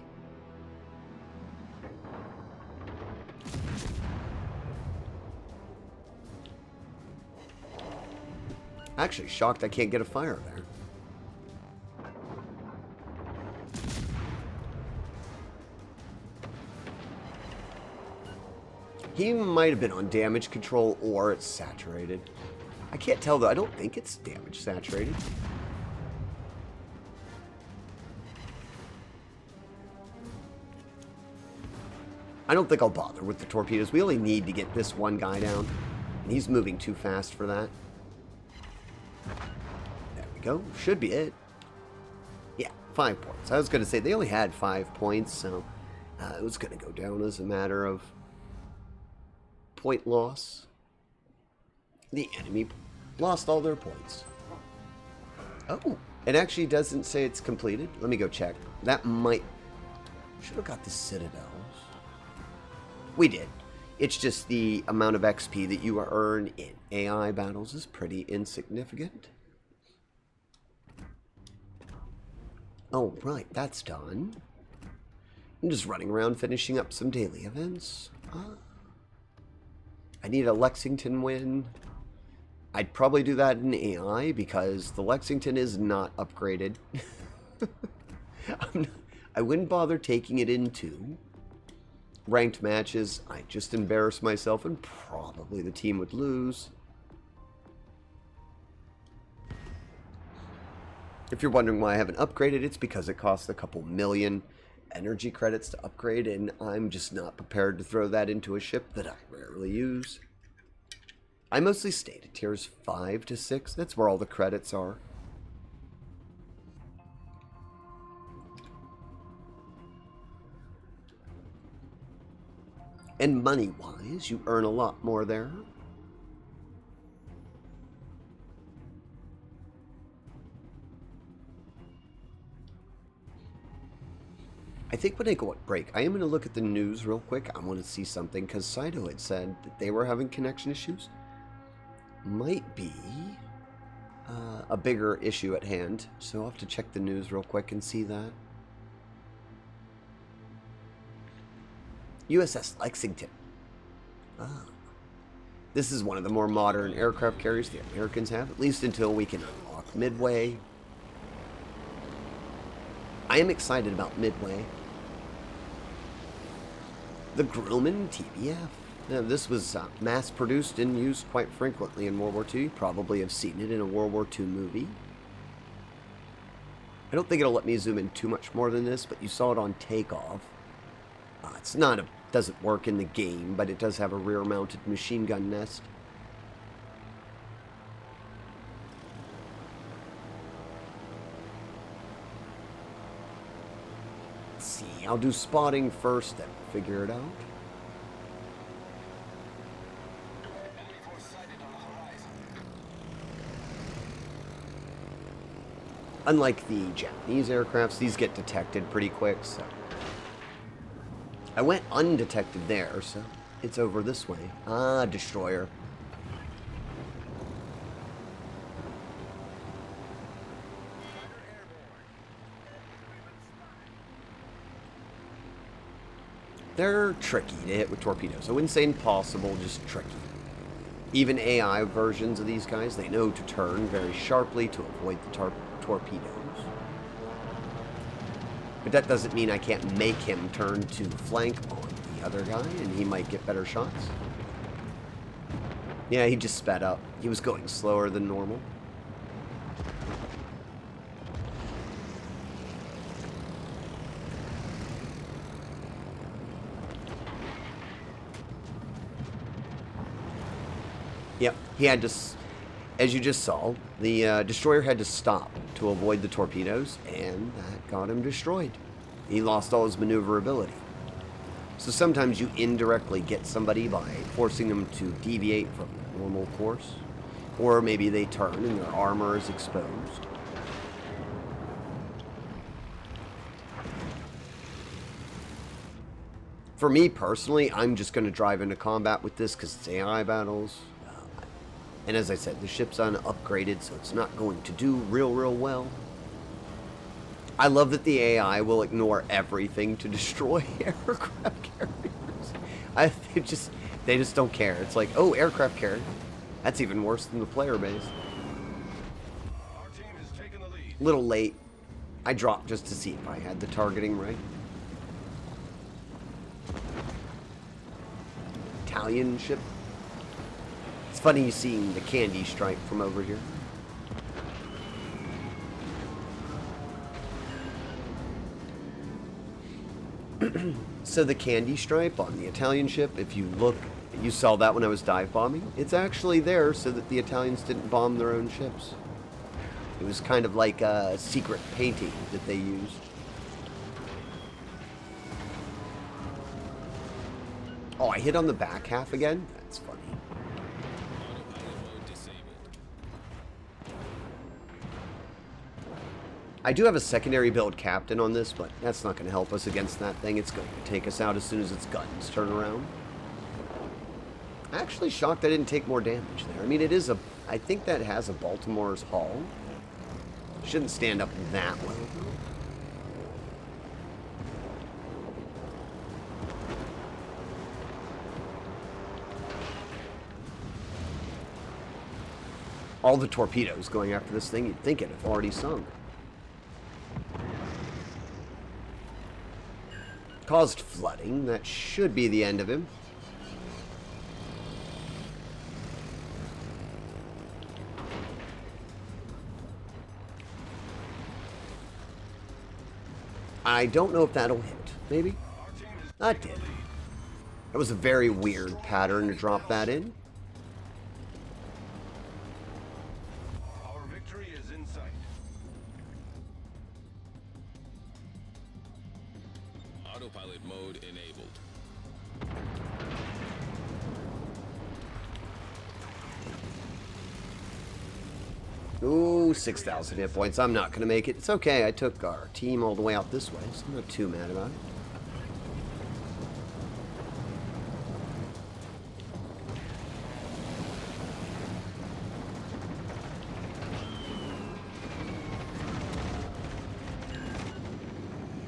Actually, shocked I can't get a fire there. He might have been on damage control or it's saturated. I can't tell though. I don't think it's damage saturated. I don't think I'll bother with the torpedoes. We only need to get this one guy down. And he's moving too fast for that. There we go. Should be it. Yeah, 5 points. I was going to say they only had 5 points, so it was going to go down as a matter of point loss. The enemy lost all their points. Oh, it actually doesn't say it's completed. Let me go check. That might... Should have got the citadels. We did. It's just the amount of XP that you earn in AI battles is pretty insignificant. Oh, right, that's done. I'm just running around finishing up some daily events. I need a Lexington win. I'd probably do that in AI because the Lexington is not upgraded. I wouldn't bother taking it into ranked matches. I'd just embarrass myself and probably the team would lose. If you're wondering why I haven't upgraded, it's because it costs a couple million energy credits to upgrade, and I'm just not prepared to throw that into a ship that I rarely use. I mostly stayed at tiers 5 to 6. That's where all the credits are. And money-wise, you earn a lot more there. I think when I go at break, I am going to look at the news real quick. I want to see something, because Saito had said that they were having connection issues. Might be a bigger issue at hand, so I'll have to check the news real quick and see that. USS Lexington. Ah. This is one of the more modern aircraft carriers the Americans have, at least until we can unlock Midway. I am excited about Midway. The Grumman TBF. Now, this was mass-produced and used quite frequently in World War II. You probably have seen it in a World War II movie. I don't think it'll let me zoom in too much more than this, but you saw it on takeoff. It's not doesn't work in the game, but it does have a rear-mounted machine gun nest. Let's see, I'll do spotting first, then figure it out. Unlike the Japanese aircrafts, these get detected pretty quick, so... I went undetected there, so it's over this way. Ah, destroyer. They're tricky to hit with torpedoes. I wouldn't say impossible, just tricky. Even AI versions of these guys, they know to turn very sharply to avoid the torpedoes. But that doesn't mean I can't make him turn to flank on the other guy, and he might get better shots. Yeah, he just sped up. He was going slower than normal. Yep, he had to, as you just saw, the destroyer had to stop to avoid the torpedoes, and that got him destroyed. He lost all his maneuverability. So sometimes you indirectly get somebody by forcing them to deviate from their normal course, or maybe they turn and their armor is exposed. For me personally, I'm just going to drive into combat with this because it's AI battles. And as I said, the ship's unupgraded, so it's not going to do real well. I love that the AI will ignore everything to destroy aircraft carriers. They just don't care. It's like, oh, aircraft carrier. That's even worse than the player base. Our team has taken the lead. A little late. I dropped just to see if I had the targeting right. Italian ship. It's funny seeing the candy stripe from over here. So the candy stripe on the Italian ship, if you look, you saw that when I was dive bombing. It's actually there so that the Italians didn't bomb their own ships. It was kind of like a secret painting that they used. Oh, I hit on the back half again? That's funny. I do have a secondary build captain on this, but that's not going to help us against that thing. It's going to take us out as soon as its guns turn around. Actually shocked I didn't take more damage there. I mean, it is a... I think that has a Baltimore's hull. Shouldn't stand up that well. All the torpedoes going after this thing, you'd think it'd have already sunk. Caused flooding. That should be the end of him. I don't know if that'll hit. Maybe? That did. That was a very weird pattern to drop that in. Our victory is in sight. Autopilot mode enabled. Ooh, 6,000 hit points. I'm not going to make it. It's okay. I took our team all the way out this way, so I'm not too mad about it.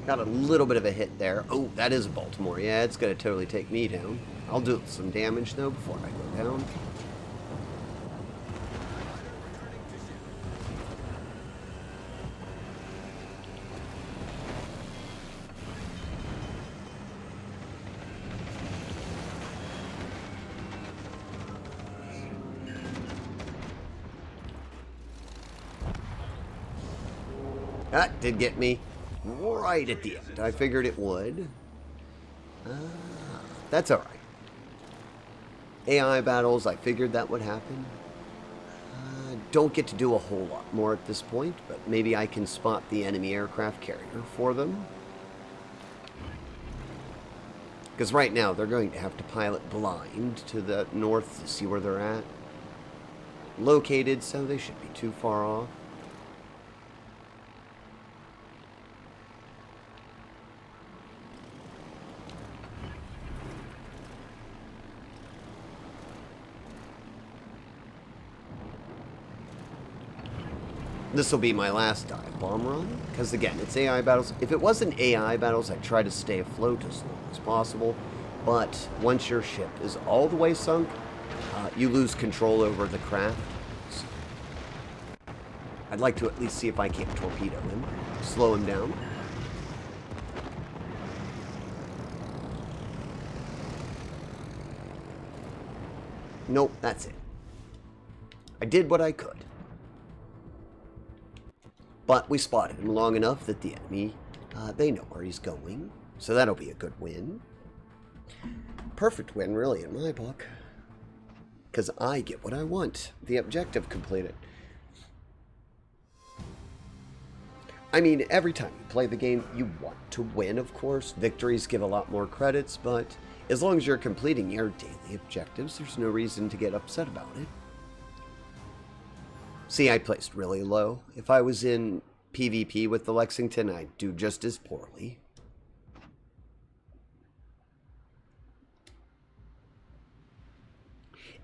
Got a little bit of a hit there. Oh, that is a Baltimore. Yeah, it's going to totally take me down. I'll do some damage, though, before I go down. That did get me right at the end. I figured it would. That's alright. AI battles, I figured that would happen. Don't get to do a whole lot more at this point, but maybe I can spot the enemy aircraft carrier for them. Because right now, they're going to have to pilot blind to the north to see where they're at. Located, so they should be too far off. This will be my last dive bomb run, because again, it's AI battles. If it wasn't AI battles, I'd try to stay afloat as long as possible, but once your ship is all the way sunk, you lose control over the craft. So I'd like to at least see if I can't torpedo him, slow him down. Nope, that's it. I did what I could. But we spotted him long enough that the enemy, they know where he's going. So that'll be a good win. Perfect win, really, in my book. Because I get what I want. The objective completed. I mean, every time you play the game, you want to win, of course. Victories give a lot more credits, but as long as you're completing your daily objectives, there's no reason to get upset about it. See, I placed really low. If I was in PvP with the Lexington, I'd do just as poorly.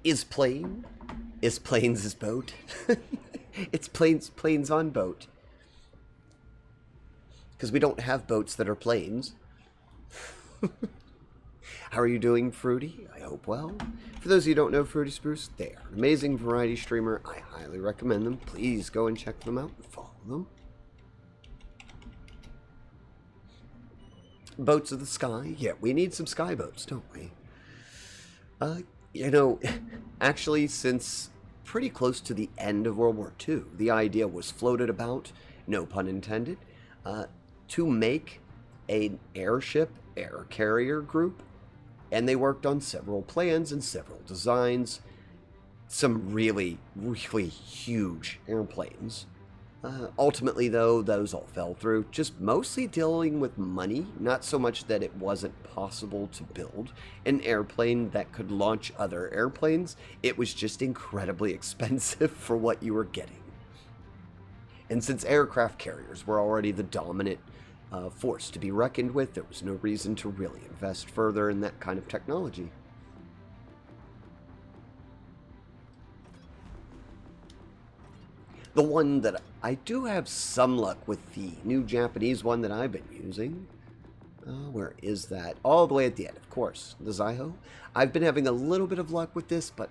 Is Plains' boat? It's planes on boat. Because we don't have boats that are planes. How are you doing, Fruity? I hope well. For those of you who don't know Fruity Spruce, they are an amazing variety streamer. I highly recommend them. Please go and check them out and follow them. Boats of the Sky. Yeah, we need some sky boats, don't we? You know, actually, since pretty close to the end of World War II, the idea was floated about, no pun intended, to make an airship air carrier group, and they worked on several plans and several designs. Some really, really huge airplanes. Ultimately, though, those all fell through, just mostly dealing with money, not so much that it wasn't possible to build an airplane that could launch other airplanes. It was just incredibly expensive for what you were getting. And since aircraft carriers were already the dominant force to be reckoned with, there was no reason to really invest further in that kind of technology. The one that I do have some luck with, the new Japanese one that I've been using. Where is that? All the way at the end, of course. The Zaiho. I've been having a little bit of luck with this, but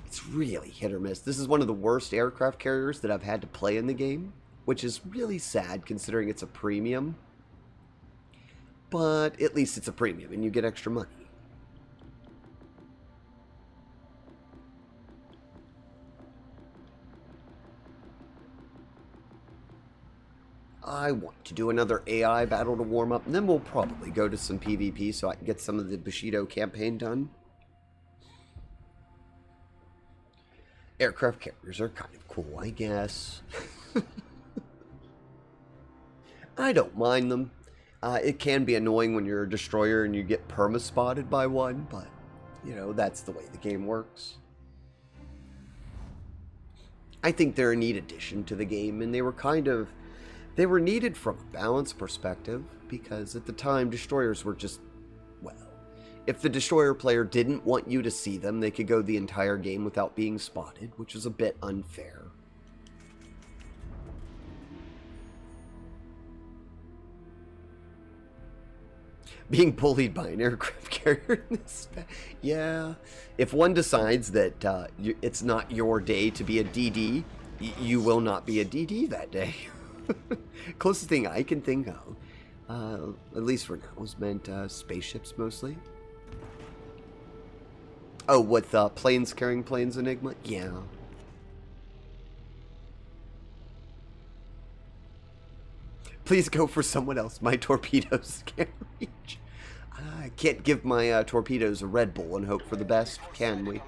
it's really hit or miss. This is one of the worst aircraft carriers that I've had to play in the game, which is really sad considering it's a premium. But at least it's a premium and you get extra money. I want to do another AI battle to warm up, and then we'll probably go to some PvP so I can get some of the Bushido campaign done. Aircraft carriers are kind of cool, I guess. I don't mind them. It can be annoying when you're a destroyer and you get perma-spotted by one, but, you know, that's the way the game works. I think they're a neat addition to the game, and they were needed from a balance perspective, because at the time, destroyers were just, well, if the destroyer player didn't want you to see them, they could go the entire game without being spotted, which is a bit unfair. Being bullied by an aircraft carrier in this, yeah. If one decides that it's not your day to be a DD, you will not be a DD that day. Closest thing I can think of, at least for now, was meant spaceships mostly. Oh, with planes carrying planes Enigma? Yeah. Please go for someone else. My torpedoes can't reach. I can't give my torpedoes a Red Bull and hope for the best, can we?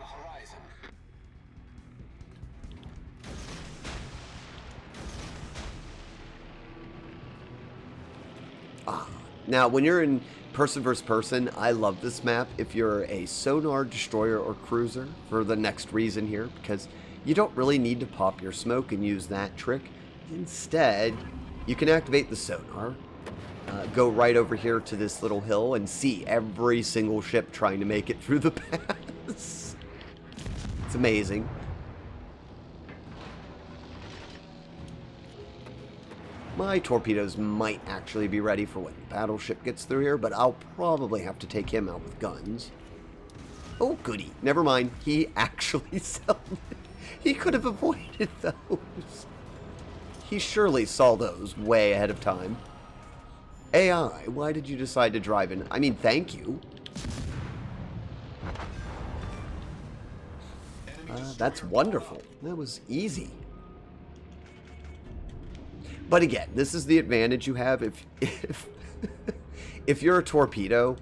Now, when you're in person versus person, I love this map if you're a sonar, destroyer, or cruiser, for the next reason here, because you don't really need to pop your smoke and use that trick. Instead, you can activate the sonar, go right over here to this little hill, and see every single ship trying to make it through the pass. It's amazing. My torpedoes might actually be ready for when the battleship gets through here, but I'll probably have to take him out with guns. Oh, goody. Never mind. He actually sold it. He could have avoided those. He surely saw those way ahead of time. AI, why did you decide to drive in? I mean, thank you. That's wonderful. That was easy. But again, this is the advantage you have if you're a torpedo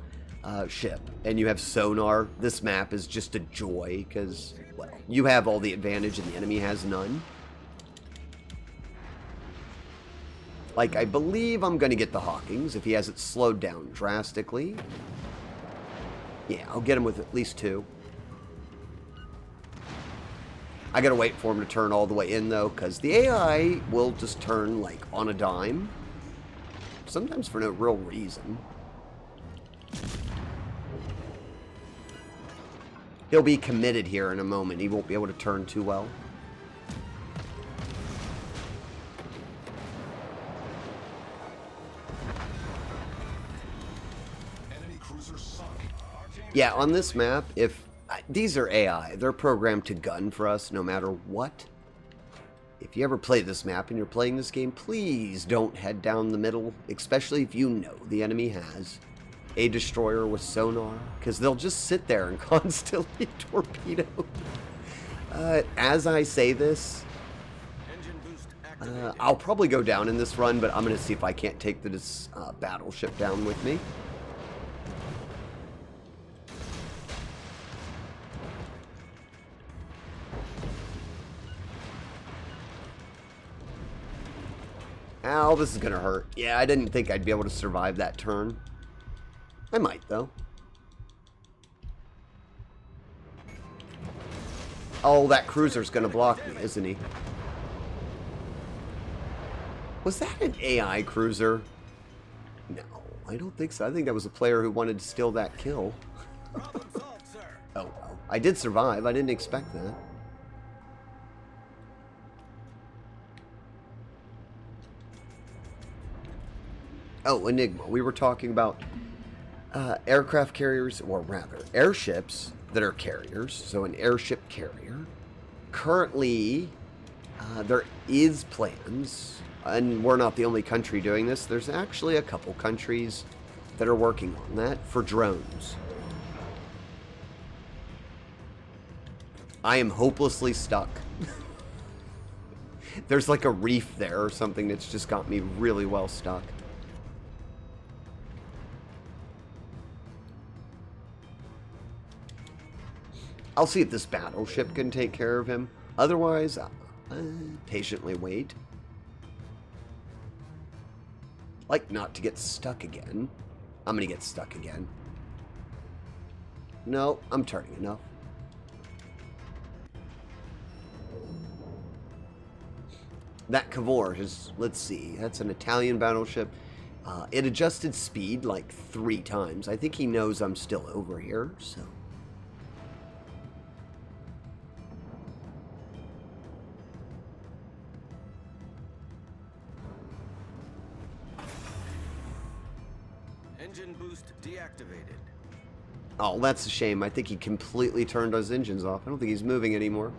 ship and you have sonar. This map is just a joy because, well, you have all the advantage and the enemy has none. Like, I believe I'm going to get the Hawkings if he has it slowed down drastically. Yeah, I'll get him with at least 2. I gotta wait for him to turn all the way in, though, because the AI will just turn, like, on a dime. Sometimes for no real reason. He'll be committed here in a moment. He won't be able to turn too well. Enemy cruiser sunk. Yeah, on this map, if... These are AI. They're programmed to gun for us no matter what. If you ever play this map and you're playing this game, please don't head down the middle, especially if you know the enemy has a destroyer with sonar, because they'll just sit there and constantly torpedo. As I say this, I'll probably go down in this run, but I'm going to see if I can't take this battleship down with me. Ow, this is going to hurt. Yeah, I didn't think I'd be able to survive that turn. I might, though. Oh, that cruiser's going to block me, isn't he? Was that an AI cruiser? No, I don't think so. I think that was a player who wanted to steal that kill. Oh, well. I did survive. I didn't expect that. Oh, Enigma. We were talking about aircraft carriers, or rather, airships that are carriers. So an airship carrier. Currently, there is plans, and we're not the only country doing this. There's actually a couple countries that are working on that for drones. I am hopelessly stuck. There's like a reef there or something that's just got me really well stuck. I'll see if this battleship can take care of him. Otherwise, patiently wait. Like not to get stuck again. I'm gonna get stuck again. No, I'm turning enough. That Cavour is, let's see, that's an Italian battleship. It adjusted speed like 3 times. I think he knows I'm still over here, so. Engine boost deactivated. Oh, that's a shame. I think he completely turned his engines off. I don't think he's moving anymore.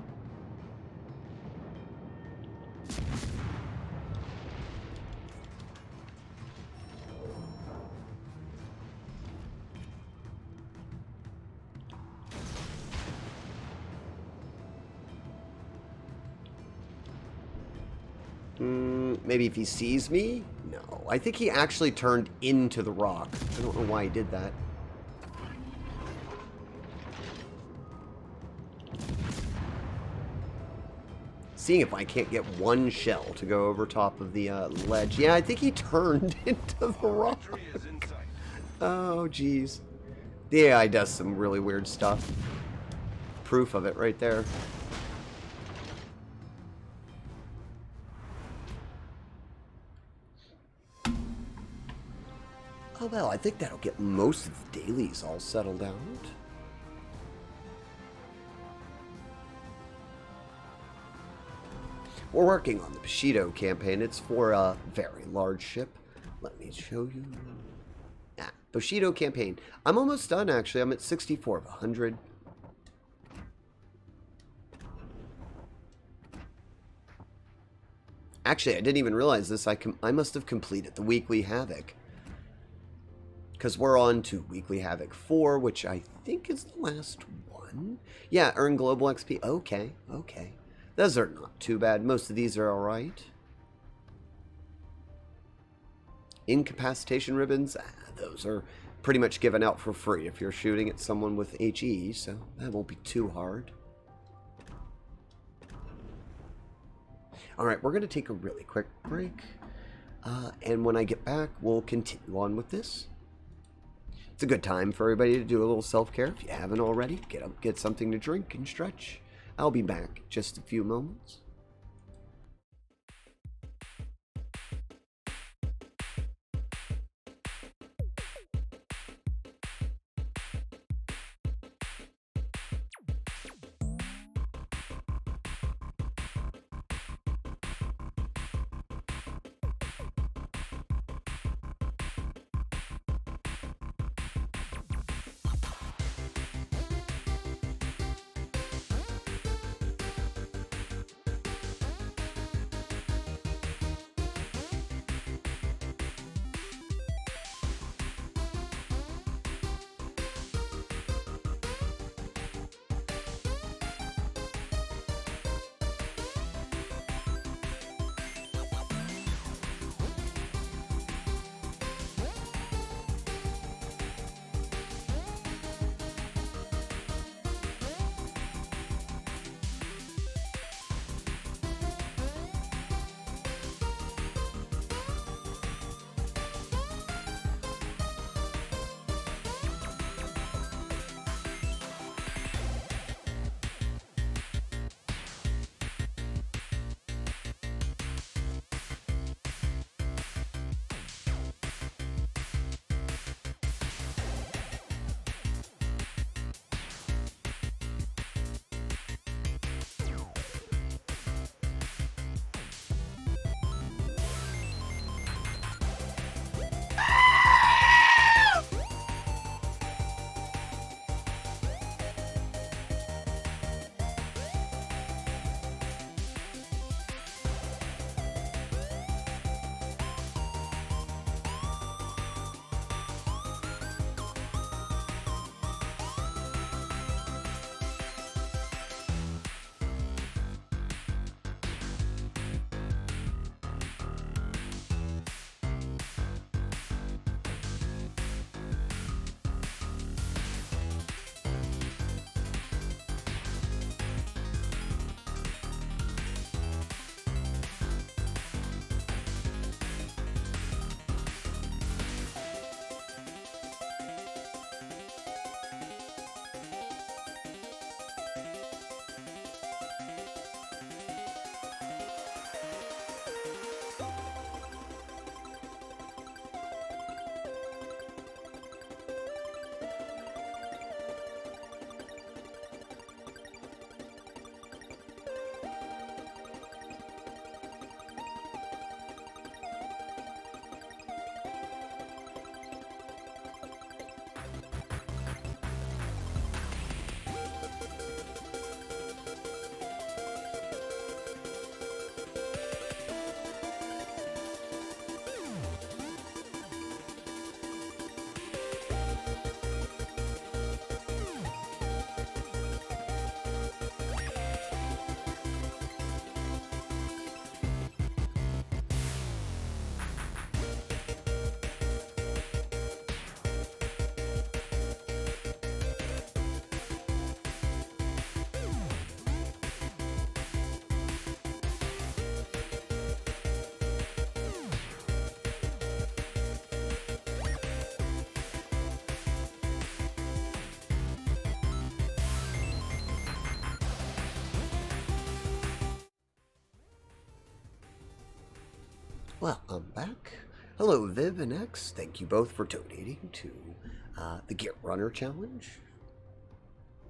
Maybe if he sees me? No. I think he actually turned into the rock. I don't know why he did that. Seeing if I can't get one shell to go over top of the ledge. Yeah, I think he turned into the rock. Oh, jeez. The AI does some really weird stuff. Proof of it right there. Oh, well, I think that'll get most of the dailies all settled out. We're working on the Bushido campaign. It's for a very large ship. Let me show you. Bushido campaign. I'm almost done, actually. I'm at 64 of 100. Actually, I didn't even realize this. I must have completed the Weekly Havoc. Because we're on to Weekly Havoc 4, which I think is the last one. Yeah, earn global XP. Okay, okay. Those are not too bad. Most of these are alright. Incapacitation ribbons. Those are pretty much given out for free if you're shooting at someone with HE, so that won't be too hard. Alright, we're going to take a really quick break. And when I get back, we'll continue on with this. It's a good time for everybody to do a little self-care. If you haven't already, get up, get something to drink, and stretch. I'll be back in just a few moments. Well, I'm back. Hello, Viv and X. Thank you both for donating to the Get Runner Challenge.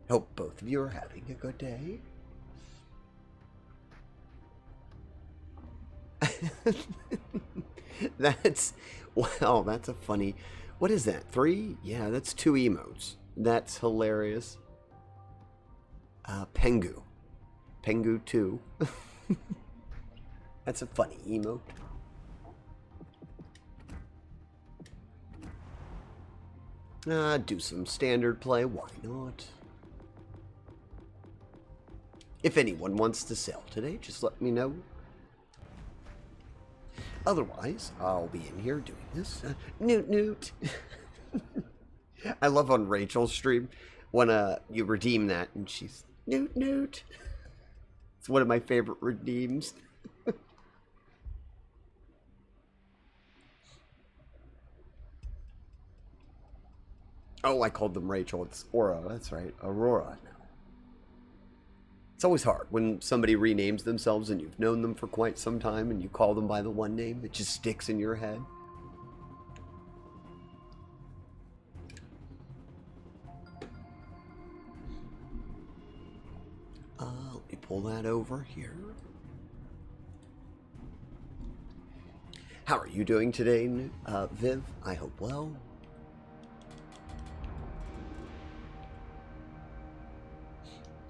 Hope both of you are having a good day. Wow, that's a funny... What is that, 3? Yeah, that's 2 emotes. That's hilarious. Pengu. Pengu 2. That's a funny emote. Do some standard play, why not? If anyone wants to sell today, just let me know. Otherwise, I'll be in here doing this. Newt Newt. I love on Rachel's stream when you redeem that and she's Newt Newt. It's one of my favorite redeems. Oh, I called them Rachel. It's Aura. That's right. Aurora now. It's always hard when somebody renames themselves and you've known them for quite some time and you call them by the one name that just sticks in your head. Let me pull that over here. How are you doing today, Viv? I hope well.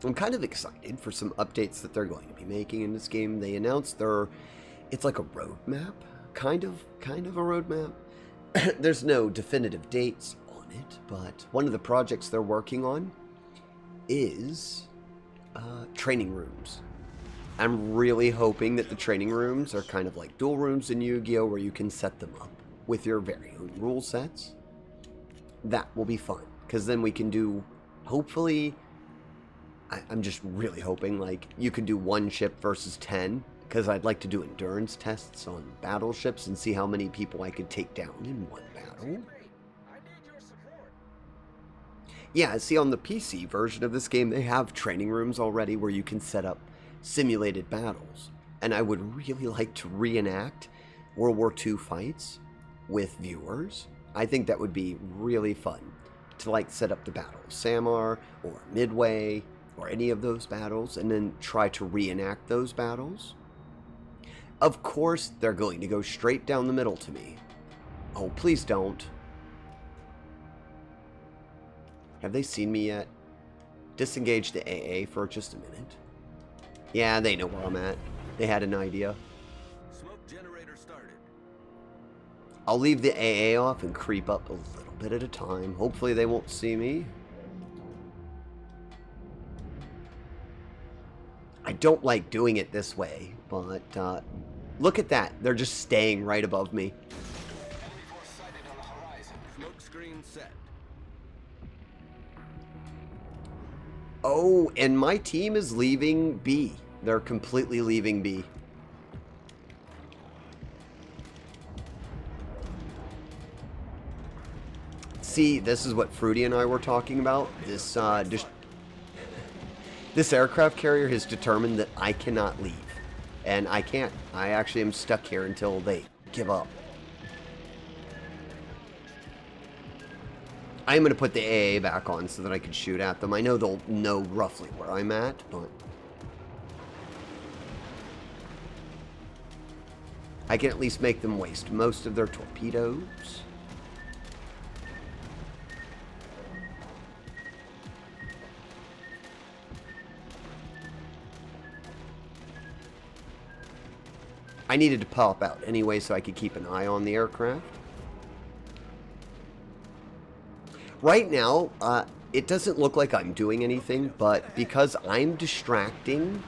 I'm kind of excited for some updates that they're going to be making in this game. They announced it's like a roadmap, kind of a roadmap. There's no definitive dates on it, but one of the projects they're working on is training rooms. I'm really hoping that the training rooms are kind of like duel rooms in Yu-Gi-Oh! Where you can set them up with your very own rule sets. That will be fun, because then we can do, hopefully... I'm just really hoping, like, you could do 1 ship versus 10, because I'd like to do endurance tests on battleships and see how many people I could take down in one battle. Yeah, see, on the PC version of this game, they have training rooms already where you can set up simulated battles. And I would really like to reenact World War II fights with viewers. I think that would be really fun to, like, set up the Battle of Samar or Midway or any of those battles, and then try to reenact those battles. Of course, they're going to go straight down the middle to me. Oh, please don't. Have they seen me yet? Disengage the AA for just a minute. Yeah, they know where I'm at. They had an idea. Smoke generator started. I'll leave the AA off and creep up a little bit at a time. Hopefully they won't see me. I don't like doing it this way, but look at that. They're just staying right above me. Enemy force sighted on the horizon. Smoke screen set. Oh, and my team is leaving B. They're completely leaving B. See, this is what Fruity and I were talking about. This aircraft carrier has determined that I cannot leave. And I can't. I actually am stuck here until they give up. I am going to put the AA back on so that I can shoot at them. I know they'll know roughly where I'm at, but... I can at least make them waste most of their torpedoes. I needed to pop out anyway so I could keep an eye on the aircraft. Right now, it doesn't look like I'm doing anything, but because I'm distracting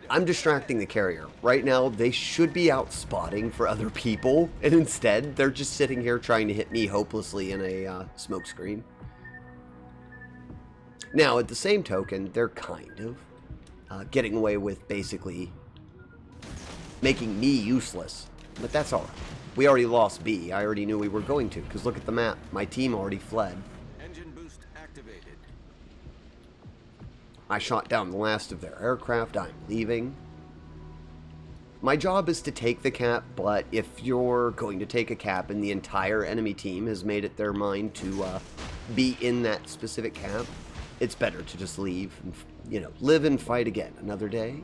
the carrier. Right now, they should be out spotting for other people, and instead, they're just sitting here trying to hit me hopelessly in a smoke screen. Now, at the same token, they're kind of getting away with basically making me useless. But that's alright. We already lost B. I already knew we were going to, because look at the map. My team already fled. Engine boost activated. I shot down the last of their aircraft. I'm leaving. My job is to take the cap, but if you're going to take a cap and the entire enemy team has made it their mind to be in that specific cap, it's better to just leave and, you know, live and fight again another day.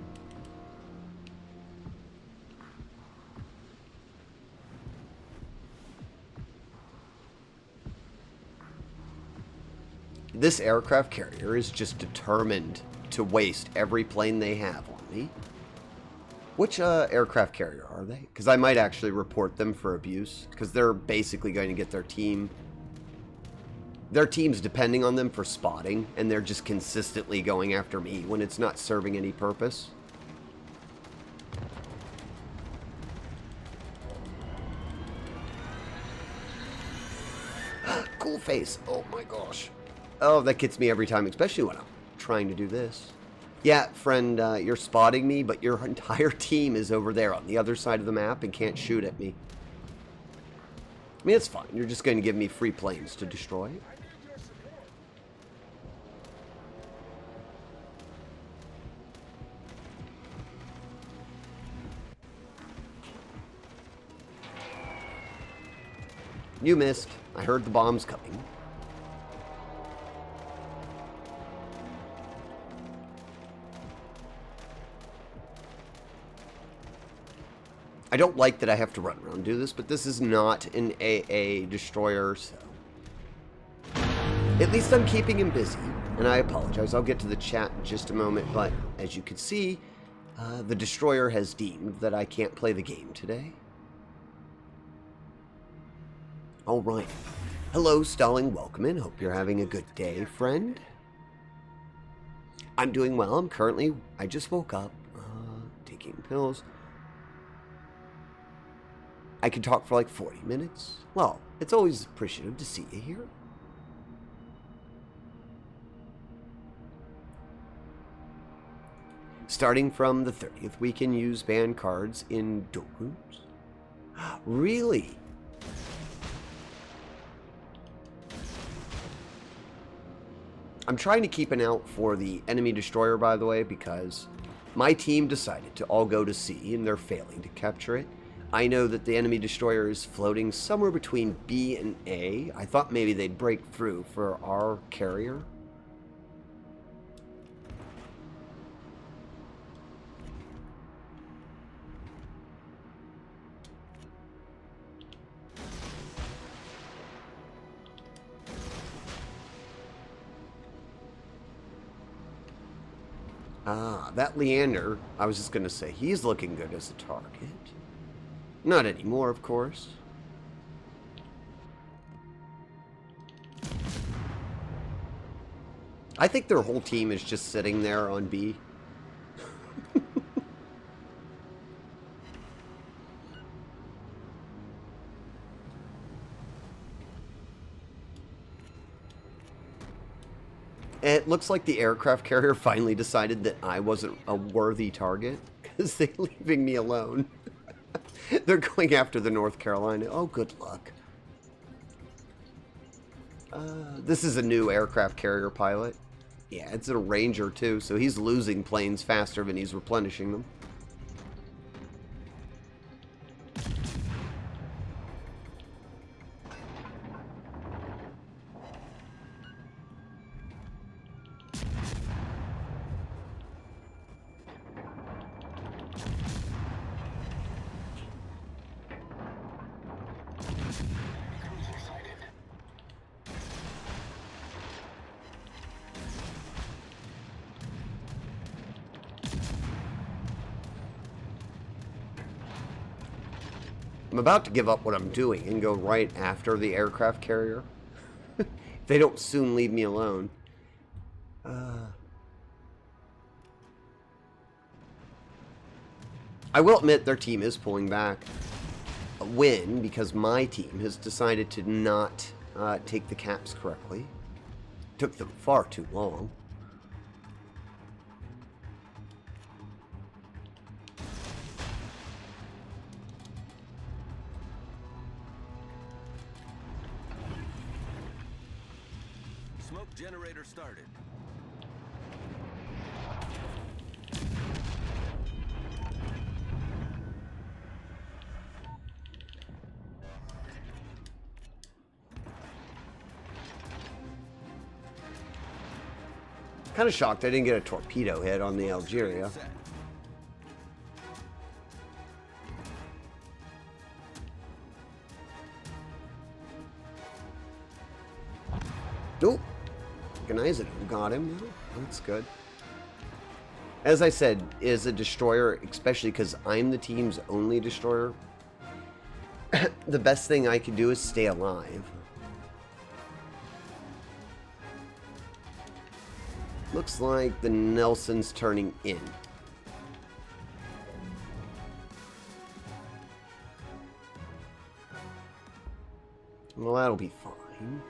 This aircraft carrier is just determined to waste every plane they have on me. Which aircraft carrier are they? Because I might actually report them for abuse, because they're basically going to get their team's depending on them for spotting, and they're just consistently going after me when it's not serving any purpose. Cool face. Oh my gosh. Oh, that gets me every time, especially when I'm trying to do this. Yeah, friend, you're spotting me, but your entire team is over there on the other side of the map and can't shoot at me. I mean, it's fine. You're just going to give me free planes to destroy. You missed. I heard the bombs coming. I don't like that I have to run around and do this, but this is not an AA destroyer, so... At least I'm keeping him busy, and I apologize. I'll get to the chat in just a moment, but as you can see, the destroyer has deemed that I can't play the game today. Alright. Hello, Stalling. Welcome in. Hope you're having a good day, friend. I'm doing well. I just woke up, taking pills. I could talk for like 40 minutes. Well, it's always appreciative to see you here. Starting from the 30th, we can use banned cards in duel rooms. Really? I'm trying to keep an eye out for the enemy destroyer, by the way, because my team decided to all go to C and they're failing to capture it. I know that the enemy destroyer is floating somewhere between B and A. I thought maybe they'd break through for our carrier. Ah, that Leander, I was just going to say, he's looking good as a target. Not anymore, of course. I think their whole team is just sitting there on B. It looks like the aircraft carrier finally decided that I wasn't a worthy target because they're leaving me alone. They're going after the North Carolina. Oh, good luck. This is a new aircraft carrier pilot. Yeah, it's a Ranger too, so he's losing planes faster than he's replenishing them. I'm about to give up what I'm doing and go right after the aircraft carrier. They don't soon leave me alone. I will admit their team is pulling back. A win because my team has decided to not take the caps correctly. Took them far too long. Smoke generator started. Kind of shocked I didn't get a torpedo hit on the Algeria. Set. Nope. Recognize it. Got him. That's good. As I said, is a destroyer, especially because I'm the team's only destroyer, the best thing I can do is stay alive. Looks like the Nelson's turning in. Well, that'll be fine.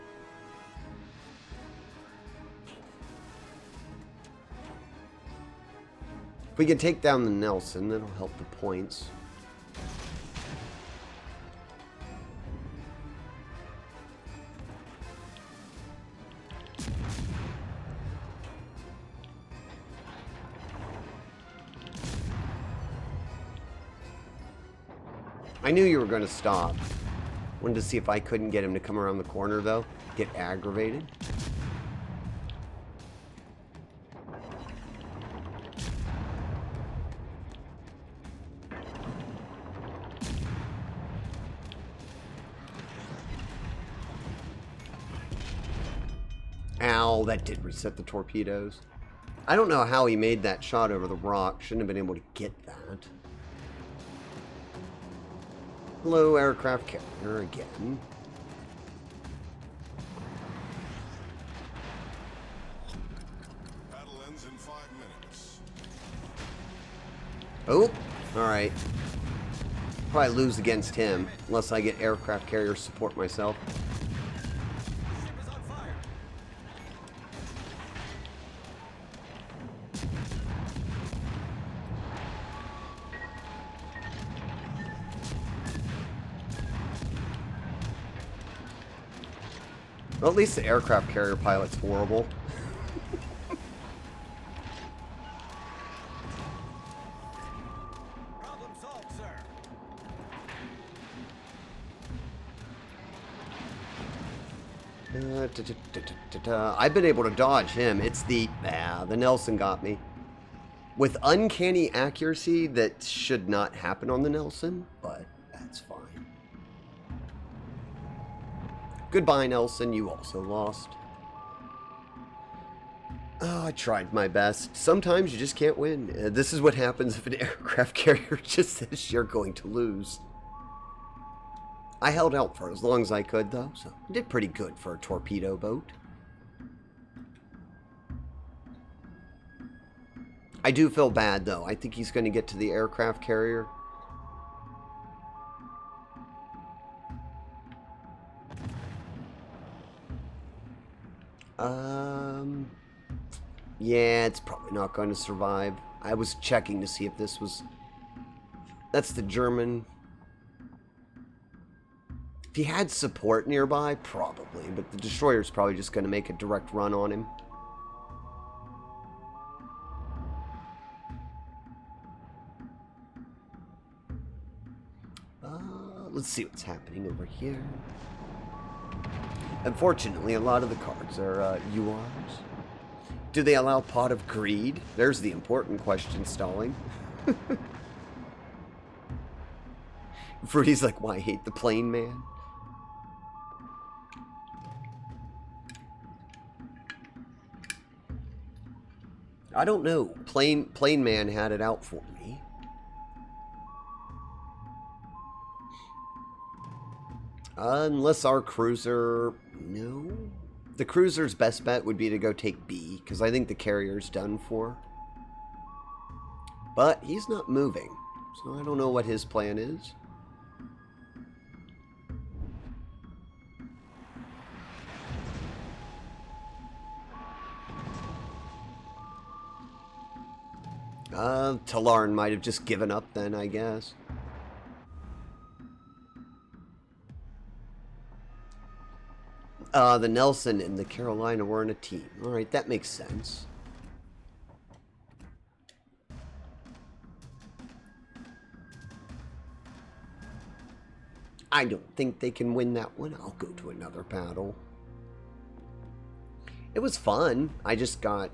If we can take down the Nelson, that'll help the points. I knew you were going to stop. Wanted to see if I couldn't get him to come around the corner, though. Get aggravated. Ow, that did reset the torpedoes. I don't know how he made that shot over the rock. Shouldn't have been able to get that. Hello, aircraft carrier again. Battle ends in 5 minutes. Oh, alright. Probably lose against him, unless I get aircraft carrier support myself. Ship is on fire. Well, at least the aircraft carrier pilot's horrible. Problem solved, sir. I've been able to dodge him. It's the Nelson got me. With uncanny accuracy that should not happen on the Nelson, but that's fine. Goodbye, Nelson. You also lost. Oh, I tried my best. Sometimes you just can't win. This is what happens if an aircraft carrier just says you're going to lose. I held out for as long as I could, though, so I did pretty good for a torpedo boat. I do feel bad, though. I think he's going to get to the aircraft carrier. Yeah, it's probably not going to survive. I was checking to see if this was... That's the German. If he had support nearby, probably. But the destroyer's probably just going to make a direct run on him. Let's see what's happening over here. Unfortunately, a lot of the cards are URs. Do they allow Pot of Greed? There's the important question, Stalling. Fruity's like, why hate the plane man? I don't know. Plane man had it out for me. Unless our cruiser... No. The cruiser's best bet would be to go take B, because I think the carrier's done for. But he's not moving, so I don't know what his plan is. Talarn might have just given up then, I guess. The Nelson and the Carolina were in a team. Alright, that makes sense. I don't think they can win that one. I'll go to another battle. It was fun. I just got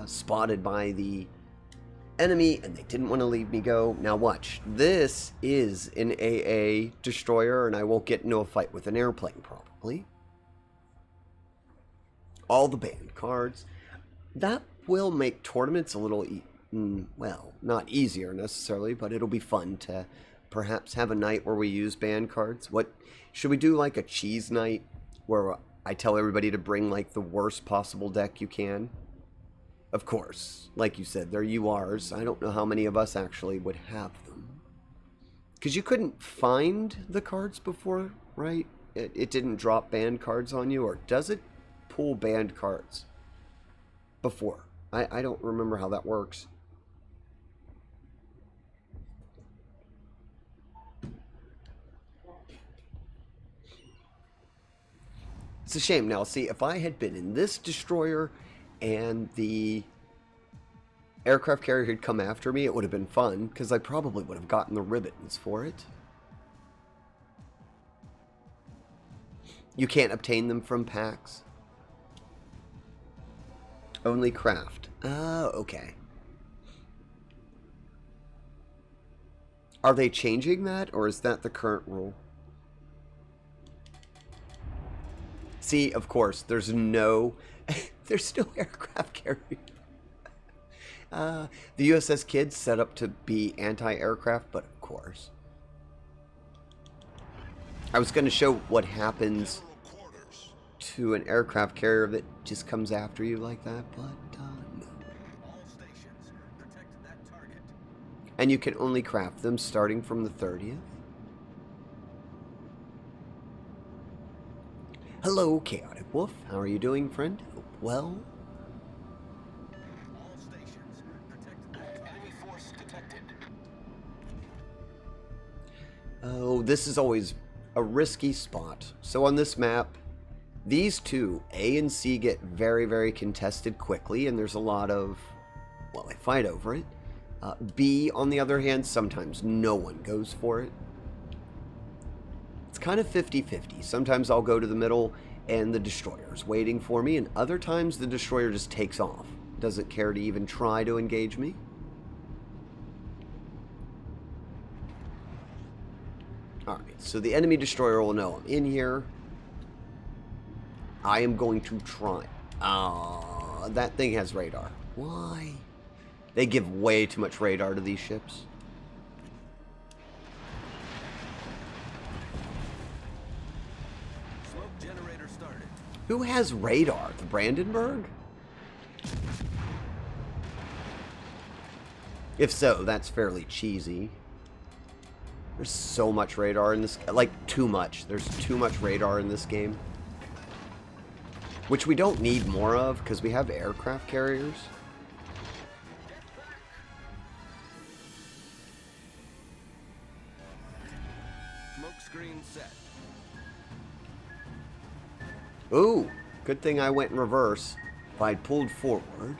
spotted by the enemy, and they didn't want to leave me go. Now watch. This is an AA destroyer, and I won't get into a fight with an airplane, probably. All the banned cards. That will make tournaments a little, well, not easier necessarily, but it'll be fun to perhaps have a night where we use banned cards. What should we do, like a cheese night where I tell everybody to bring like the worst possible deck you can? Of course, like you said, they're URs. I don't know how many of us actually would have them. Because you couldn't find the cards before, right? It didn't drop banned cards on you, or does it pull banned cards before? I don't remember how that works. It's a shame. Now, see, if I had been in this destroyer and the aircraft carrier had come after me, it would have been fun, because I probably would have gotten the ribbons for it. You can't obtain them from packs. Only craft. Oh, okay. Are they changing that, or is that the current rule? See, of course, there's no aircraft carrier. The USS Kidd's set up to be anti-aircraft, but of course. I was going to show what happens to an aircraft carrier that just comes after you like that, but no. And you can only craft them starting from the 30th. Hello, Chaotic Wolf. How are you doing, friend? Hope well. All stations, protect enemy force detected. Oh, this is always a risky spot. So on this map, these two, A and C, get very, very contested quickly, and there's a lot of, well, they fight over it. B, on the other hand, sometimes no one goes for it. It's kind of 50-50. Sometimes I'll go to the middle and the destroyer's waiting for me, and other times the destroyer just takes off. Doesn't care to even try to engage me. Alright, so the enemy destroyer will know I'm in here. I am going to try. That thing has radar. Why? They give way too much radar to these ships. Smoke generator started. Who has radar? The Brandenburg? If so, that's fairly cheesy. There's so much radar in this, like too much. There's too much radar in this game. Which we don't need more of because we have aircraft carriers. Smoke screen set. Ooh, good thing I went in reverse. If I'd pulled forward.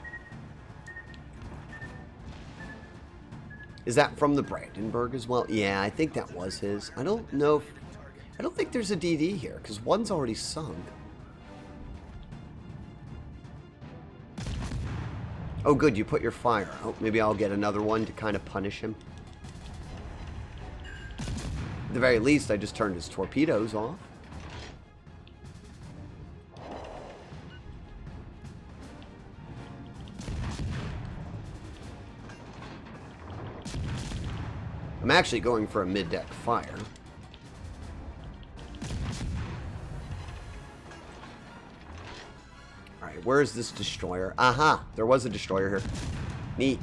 Is that from the Brandenburg as well? Yeah, I think that was his. I don't know if... I don't think there's a DD here, because one's already sunk. Oh, good, you put your fire out. Maybe I'll get another one to kind of punish him. At the very least, I just turned his torpedoes off. I'm actually going for a mid-deck fire. Alright, where is this destroyer? Aha! There was a destroyer here. Neat.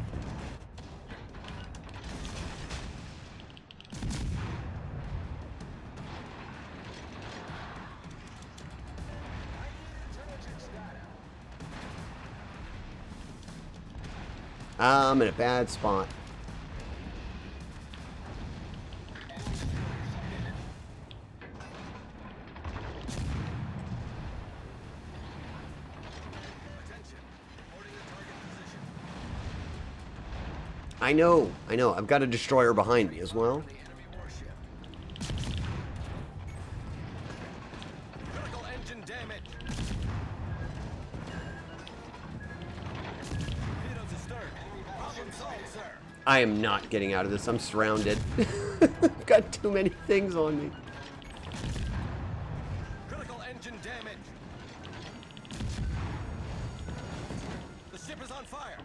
I'm in a bad spot. I know. I've got a destroyer behind me as well. Critical engine damage. I am not getting out of this. I'm surrounded. I've got too many things on me. Critical engine damage. The ship is on fire.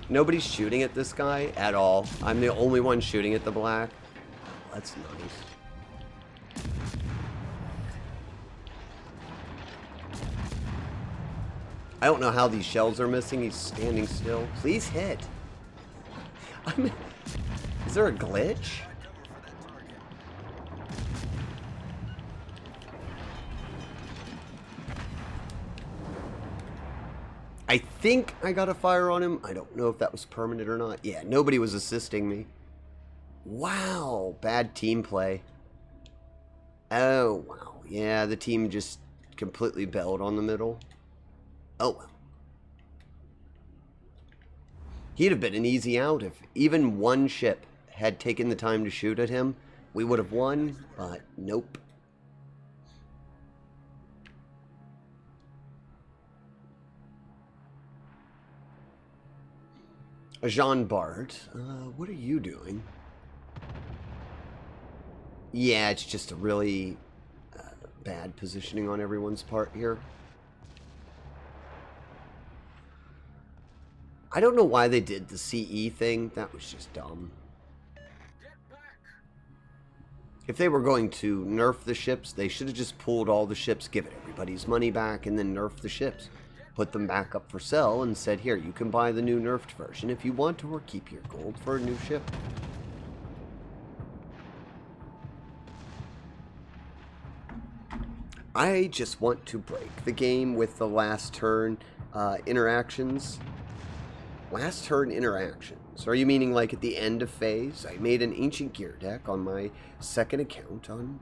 Nobody's shooting at this guy at all. I'm the only one shooting at the black. That's nice. I don't know how these shells are missing. He's standing still. Please hit. Is there a glitch? I think I got a fire on him. I don't know if that was permanent or not. Yeah, nobody was assisting me. Wow, bad team play. Oh, wow. Yeah, the team just completely bailed on the middle. Oh, well. He'd have been an easy out if even one ship had taken the time to shoot at him. We would have won, but nope. Jean Bart, what are you doing? Yeah, it's just a really bad positioning on everyone's part here. I don't know why they did the CE thing. That was just dumb. If they were going to nerf the ships, they should have just pulled all the ships, given everybody's money back, and then nerfed the ships. Put them back up for sale and said, here, you can buy the new nerfed version if you want to, or keep your gold for a new ship. I just want to break the game with the last turn interactions. Last turn interactions. Are you meaning like at the end of phase? I made an ancient gear deck on my second account on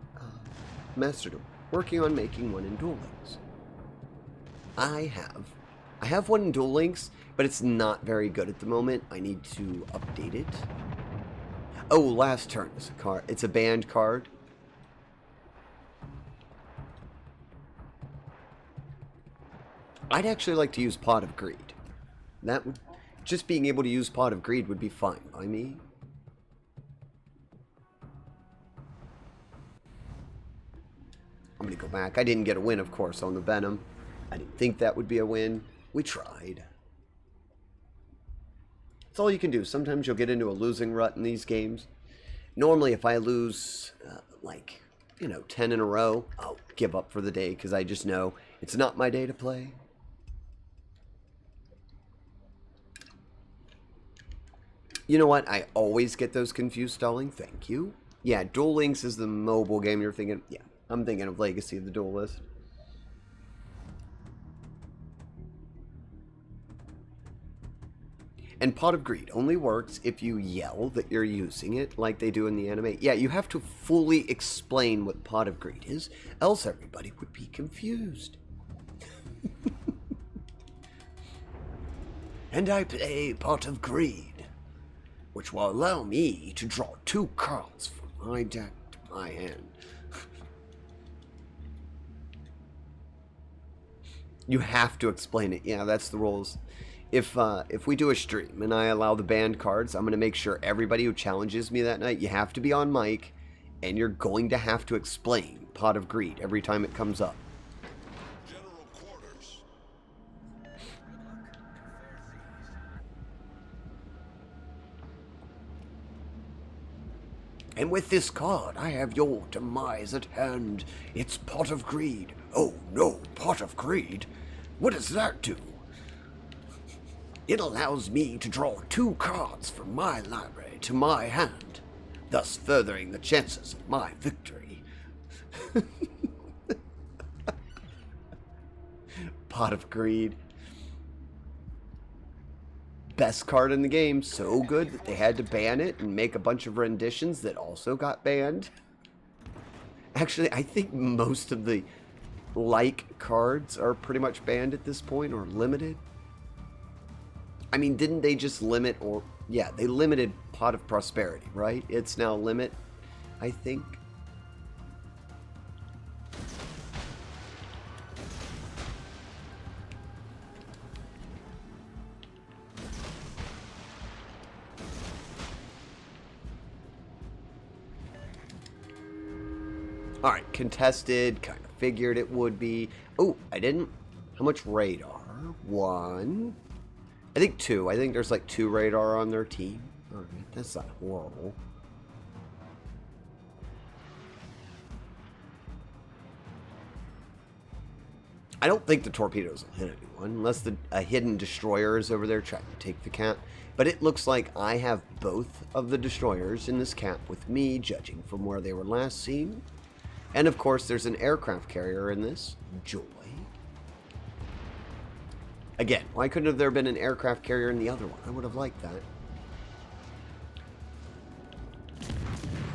Masterdom, working on making one in Duel Links. I have one in Duel Links, but it's not very good at the moment. I need to update it. Oh, last turn is a card. It's a banned card. I'd actually like to use Pot of Greed. That would, just being able to use Pot of Greed would be fine by me. I'm gonna go back. I didn't get a win, of course, on the Venom. I didn't think that would be a win. We tried. That's all you can do. Sometimes you'll get into a losing rut in these games. Normally, if I lose, like, 10 in a row, I'll give up for the day because I just know it's not my day to play. You know what? I always get those confused stalling. Thank you. Yeah, Duel Links is the mobile game you're thinking. Yeah, I'm thinking of Legacy of the Duelist. And Pot of Greed only works if you yell that you're using it like they do in the anime. Yeah, you have to fully explain what Pot of Greed is, else everybody would be confused. And I play Pot of Greed, which will allow me to draw 2 cards from my deck to my hand. You have to explain it. Yeah, that's the rules. If we do a stream and I allow the banned cards, I'm going to make sure everybody who challenges me that night, you have to be on mic, and you're going to have to explain Pot of Greed every time it comes up. General quarters. And with this card, I have your demise at hand. It's Pot of Greed. Oh no, Pot of Greed? What does that do? It allows me to draw 2 cards from my library to my hand, thus furthering the chances of my victory. Pot of Greed. Best card in the game, so good that they had to ban it and make a bunch of renditions that also got banned. Actually, I think most of the like cards are pretty much banned at this point, or limited. I mean, didn't they just limit, or yeah, they limited Pot of Prosperity, right? It's now limit, I think. Alright, contested. Kind of figured it would be. Oh, I didn't. How much radar? 1. I think 2. I think there's like 2 radar on their team. Alright, that's not horrible. I don't think the torpedoes will hit anyone, unless a hidden destroyer is over there trying to take the cat. But it looks like I have both of the destroyers in this cap with me, judging from where they were last seen. And of course, there's an aircraft carrier in this. Joy. Again, why couldn't have there been an aircraft carrier in the other one? I would have liked that.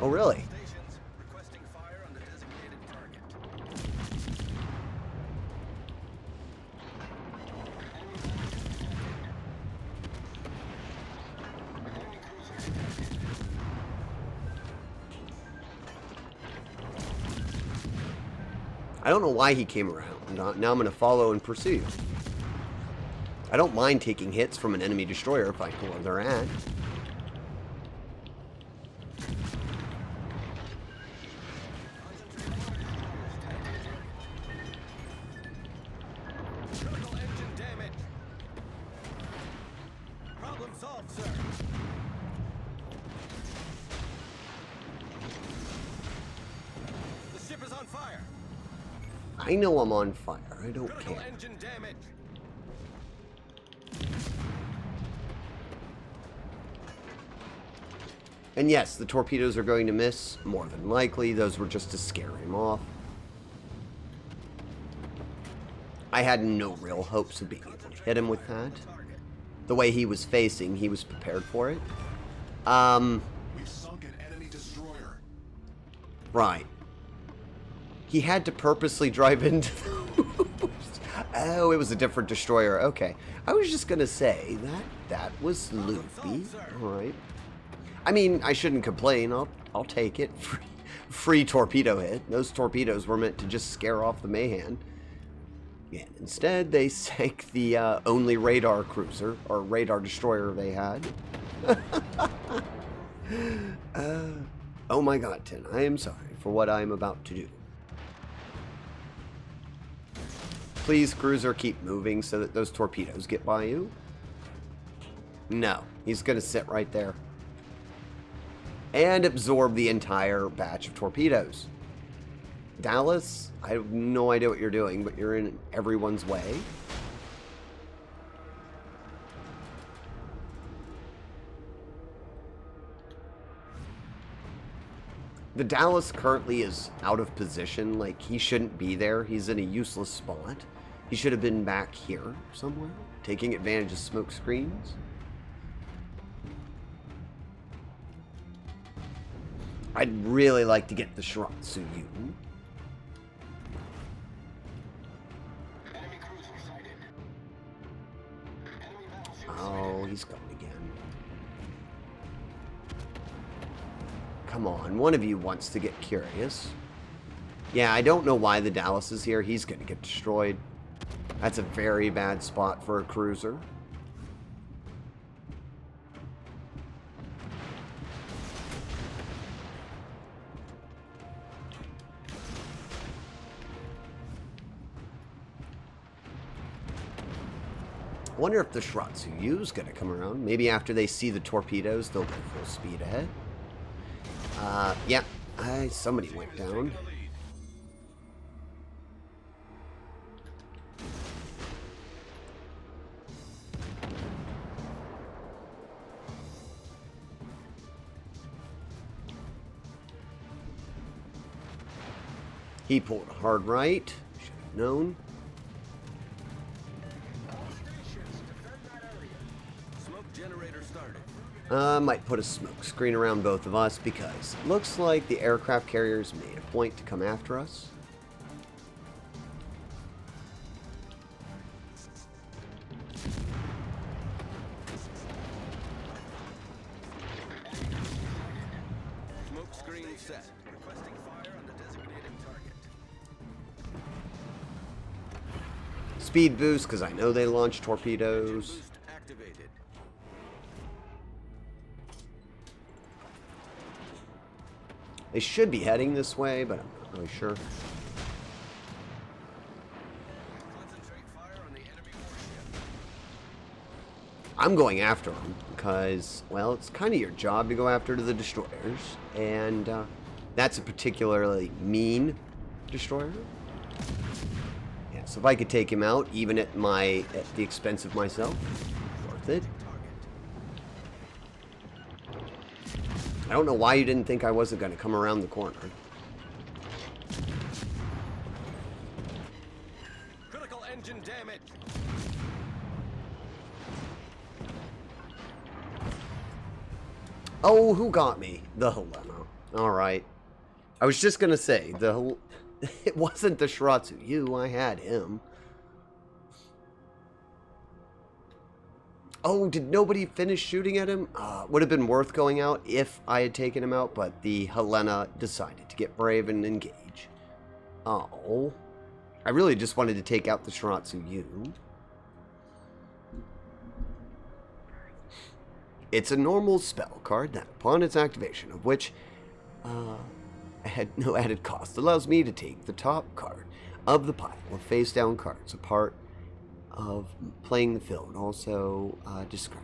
Oh, really? Stations requesting fire on the designated target. I don't know why he came around. Now I'm going to follow and pursue. I don't mind taking hits from an enemy destroyer if I know where they're at. Critical engine damage. Problem solved, sir. The ship is on fire. I know I'm on fire. I don't Critical care. engine damage. And yes, the torpedoes are going to miss. More than likely, those were just to scare him off. I had no real hopes of being able to hit him with that. The way he was facing, he was prepared for it. We've sunk an enemy destroyer. Right. He had to purposely drive into those. Oh, it was a different destroyer. Okay. I was just going to say that was loopy. All right. I mean, I shouldn't complain. I'll take it. Free torpedo hit. Those torpedoes were meant to just scare off the Mayhan. And instead, they sank the only radar cruiser, or radar destroyer they had. Oh my god, Tin. I am sorry for what I am about to do. Please, cruiser, keep moving so that those torpedoes get by you. No, he's going to sit right there. And absorb the entire batch of torpedoes. Dallas, I have no idea what you're doing, but you're in everyone's way. The Dallas currently is out of position. Like, he shouldn't be there. He's in a useless spot. He should have been back here somewhere, taking advantage of smoke screens. I'd really like to get the Shiratsu. Enemy cruiser sighted. Enemy battleship Oh, he's going again. Come on, one of you wants to get curious. Yeah, I don't know why the Dallas is here. He's going to get destroyed. That's a very bad spot for a cruiser. I wonder if the Shiratsu is going to come around. Maybe after they see the torpedoes, they'll go full speed ahead. Yeah, somebody went down. He pulled a hard right. Should have known. Smoke generator started. Might put a smoke screen around both of us because it looks like the aircraft carriers made a point to come after us. Smoke screen set. Requesting fire on the designated target. Speed boost because I know they launch torpedoes. Boost activated. They should be heading this way, but I'm not really sure. Concentrate fire on the enemy warship. I'm going after them because, well, it's kind of your job to go after the destroyers, and that's a particularly mean destroyer. Yeah, so if I could take him out, even at the expense of myself, worth it. I don't know why you didn't think I wasn't going to come around the corner. Critical engine damage. Oh, who got me? The Helena. Alright. I was just going to say, it wasn't the Shiratsu Yu, I had him. Oh, did nobody finish shooting at him? Would have been worth going out if I had taken him out, but the Helena decided to get brave and engage. Oh. I really just wanted to take out the Shiratsu Yu. It's a normal spell card that, upon its activation, of which had no added cost, allows me to take the top card of the pile of face-down cards, a part of playing the field, and also describe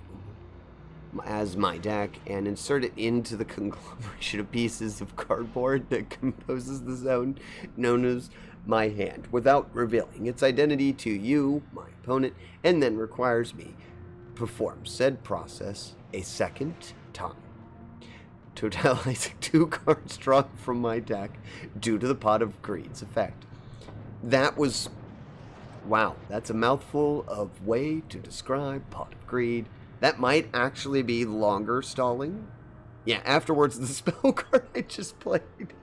them as my deck, and insert it into the conglomeration of pieces of cardboard that composes the zone known as my hand, without revealing its identity to you, my opponent, and then requires me perform said process a second time, totalizing 2 cards drawn from my deck due to the Pot of Greed's effect. That was... wow, that's a mouthful of way to describe Pot of Greed. That might actually be longer stalling. Yeah, afterwards the spell card I just played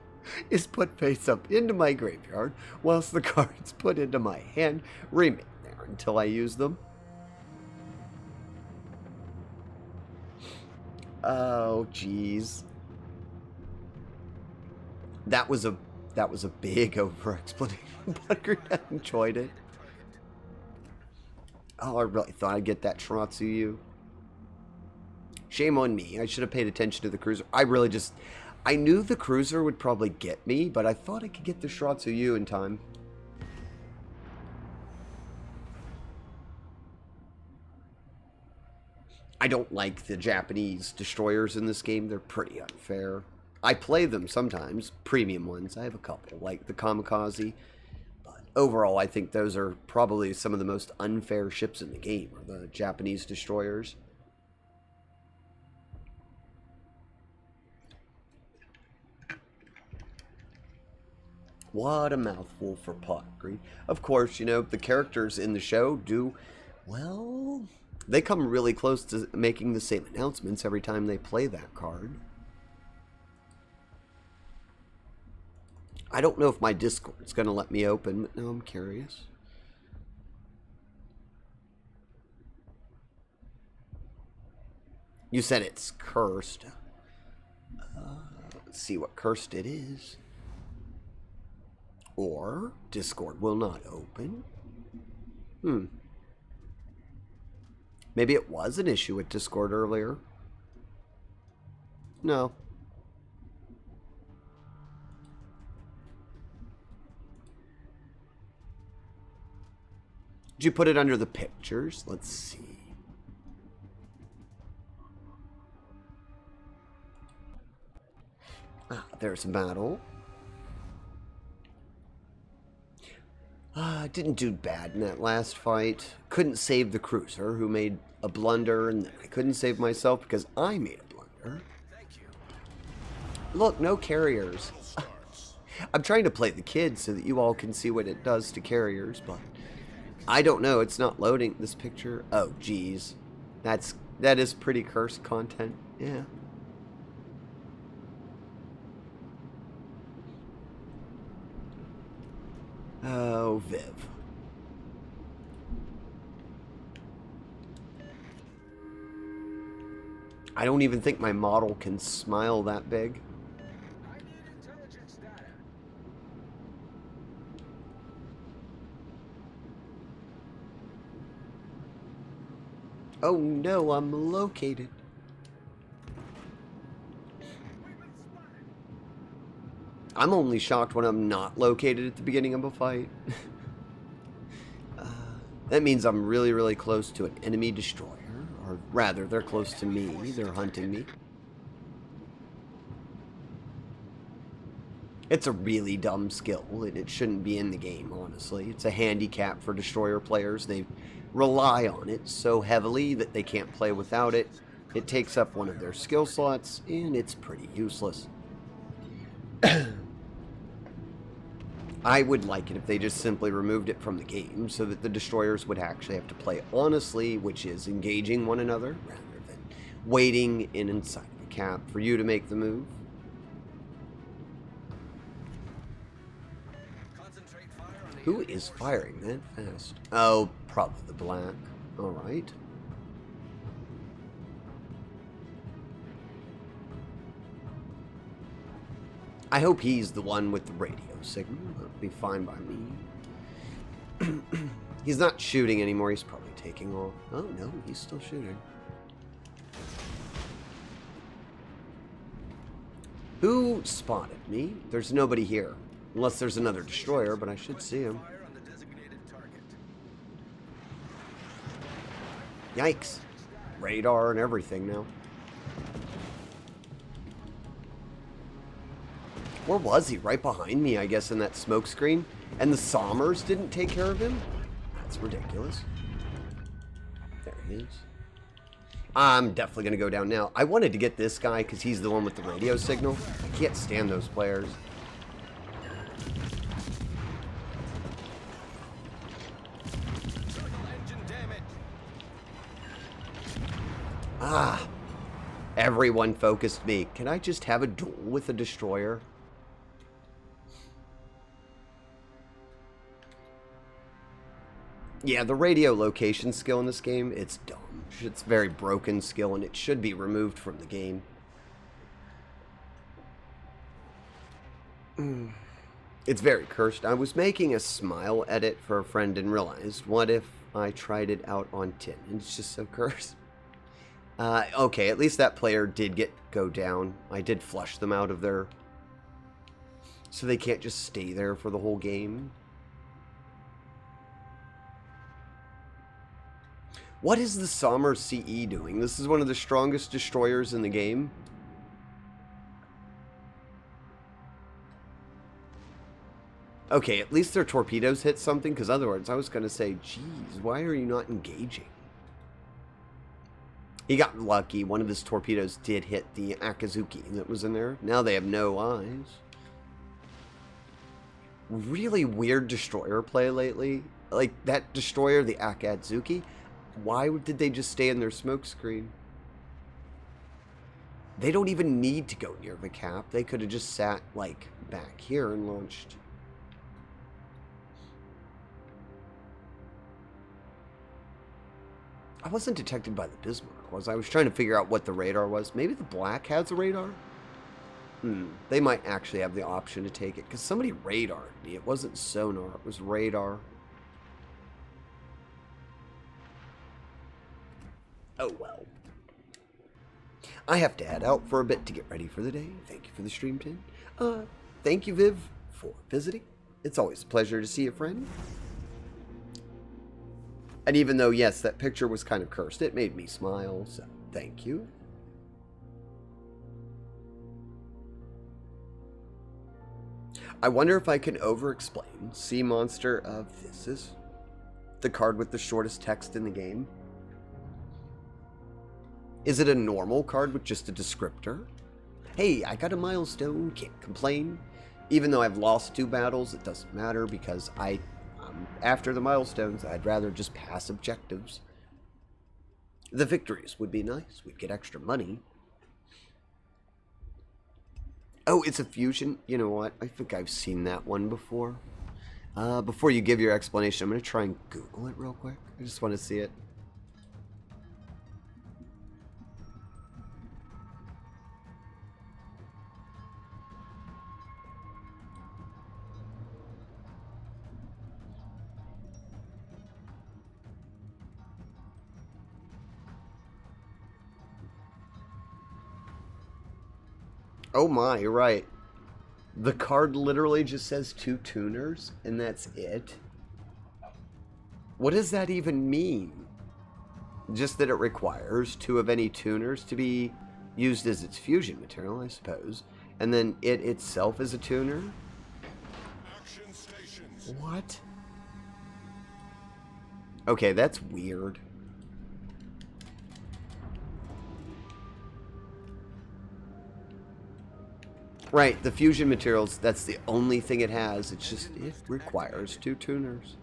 is put face up into my graveyard, whilst the cards put into my hand remain there until I use them. Oh, jeez. That was a big over-explanation, but I enjoyed it. Oh, I really thought I'd get that Shiratsu Yu. Shame on me. I should have paid attention to the cruiser. I knew the cruiser would probably get me, but I thought I could get the Shiratsu Yu in time. I don't like the Japanese destroyers in this game. They're pretty unfair. I play them sometimes, premium ones. I have a couple, like the Kamikaze. But overall, I think those are probably some of the most unfair ships in the game, are the Japanese destroyers. What a mouthful for Pot of Greed. Of course, you know, the characters in the show do, well, they come really close to making the same announcements every time they play that card. I don't know if my Discord's going to let me open, but now I'm curious. You said it's cursed. Let's see what cursed it is. Or Discord will not open. Maybe it was an issue with Discord earlier. No. Did you put it under the pictures? Let's see. Ah, there's a battle. I didn't do bad in that last fight. Couldn't save the cruiser, who made a blunder, and then I couldn't save myself because I made a blunder. Thank you. Look, no carriers. I'm trying to play the kid so that you all can see what it does to carriers, but I don't know. It's not loading this picture. Oh, geez. That is pretty cursed content. Yeah. Oh, Viv. I don't even think my model can smile that big. I need intelligence data. Oh no, I'm located. I'm only shocked when I'm not located at the beginning of a fight. That means I'm really, really close to an enemy destroyer. Or rather, they're close to me. They're hunting me. It's a really dumb skill, and it shouldn't be in the game, honestly. It's a handicap for destroyer players. They rely on it so heavily that they can't play without it. It takes up one of their skill slots, and it's pretty useless. I would like it if they just simply removed it from the game so that the destroyers would actually have to play honestly, which is engaging one another rather than waiting inside the cap for you to make the move. Who is firing that fast? Oh, probably the black. Alright. I hope he's the one with the radio signal. That'll be fine by me. He's not shooting anymore. He's probably taking off. Oh, no, he's still shooting. Who spotted me? There's nobody here. Unless there's another destroyer, but I should see him. Yikes. Radar and everything now. Where was he? Right behind me, I guess, in that smoke screen. And the Sommers didn't take care of him? That's ridiculous. There he is. I'm definitely going to go down now. I wanted to get this guy because he's the one with the radio signal. I can't stand those players. Ah, everyone focused me. Can I just have a duel with a destroyer? Yeah, the radio location skill in this game, it's dumb. It's very broken skill and it should be removed from the game. It's very cursed. I was making a smile edit for a friend and realized, what if I tried it out on tin? And it's just so cursed. Okay, at least that player did go down. I did flush them out of there. So they can't just stay there for the whole game. What is the Sommer CE doing? This is one of the strongest destroyers in the game. Okay, at least their torpedoes hit something, because otherwise I was going to say, geez, why are you not engaging? He got lucky. One of his torpedoes did hit the Akazuki that was in there. Now they have no eyes. Really weird destroyer play lately. Like, that destroyer, the Akazuki, why did they just stay in their smoke screen? They don't even need to go near the cap. They could have just sat, like, back here and launched. I wasn't detected by the Bismarck, was I? I was trying to figure out what the radar was. Maybe the black has a radar? They might actually have the option to take it, because somebody radared me. It wasn't sonar, it was radar. Oh well. I have to head out for a bit to get ready for the day. Thank you for the stream, Tin. Thank you, Viv, for visiting. It's always a pleasure to see a friend. And even though, yes, that picture was kind of cursed, it made me smile, so thank you. I wonder if I can over-explain Sea Monster of this is the card with the shortest text in the game. Is it a normal card with just a descriptor? Hey, I got a milestone, can't complain. Even though I've lost 2 battles, it doesn't matter because after the milestones, I'd rather just pass objectives. The victories would be nice. We'd get extra money. Oh, it's a fusion. You know what? I think I've seen that one before. Before you give your explanation, I'm going to try and Google it real quick. I just want to see it. Oh my, you're right. The card literally just says 2 tuners, and that's it. What does that even mean? Just that it requires 2 of any tuners to be used as its fusion material, I suppose. And then it itself is a tuner? Action stations. What? Okay, that's weird. Right, the fusion materials, that's the only thing it has. It's just, it requires 2 tuners.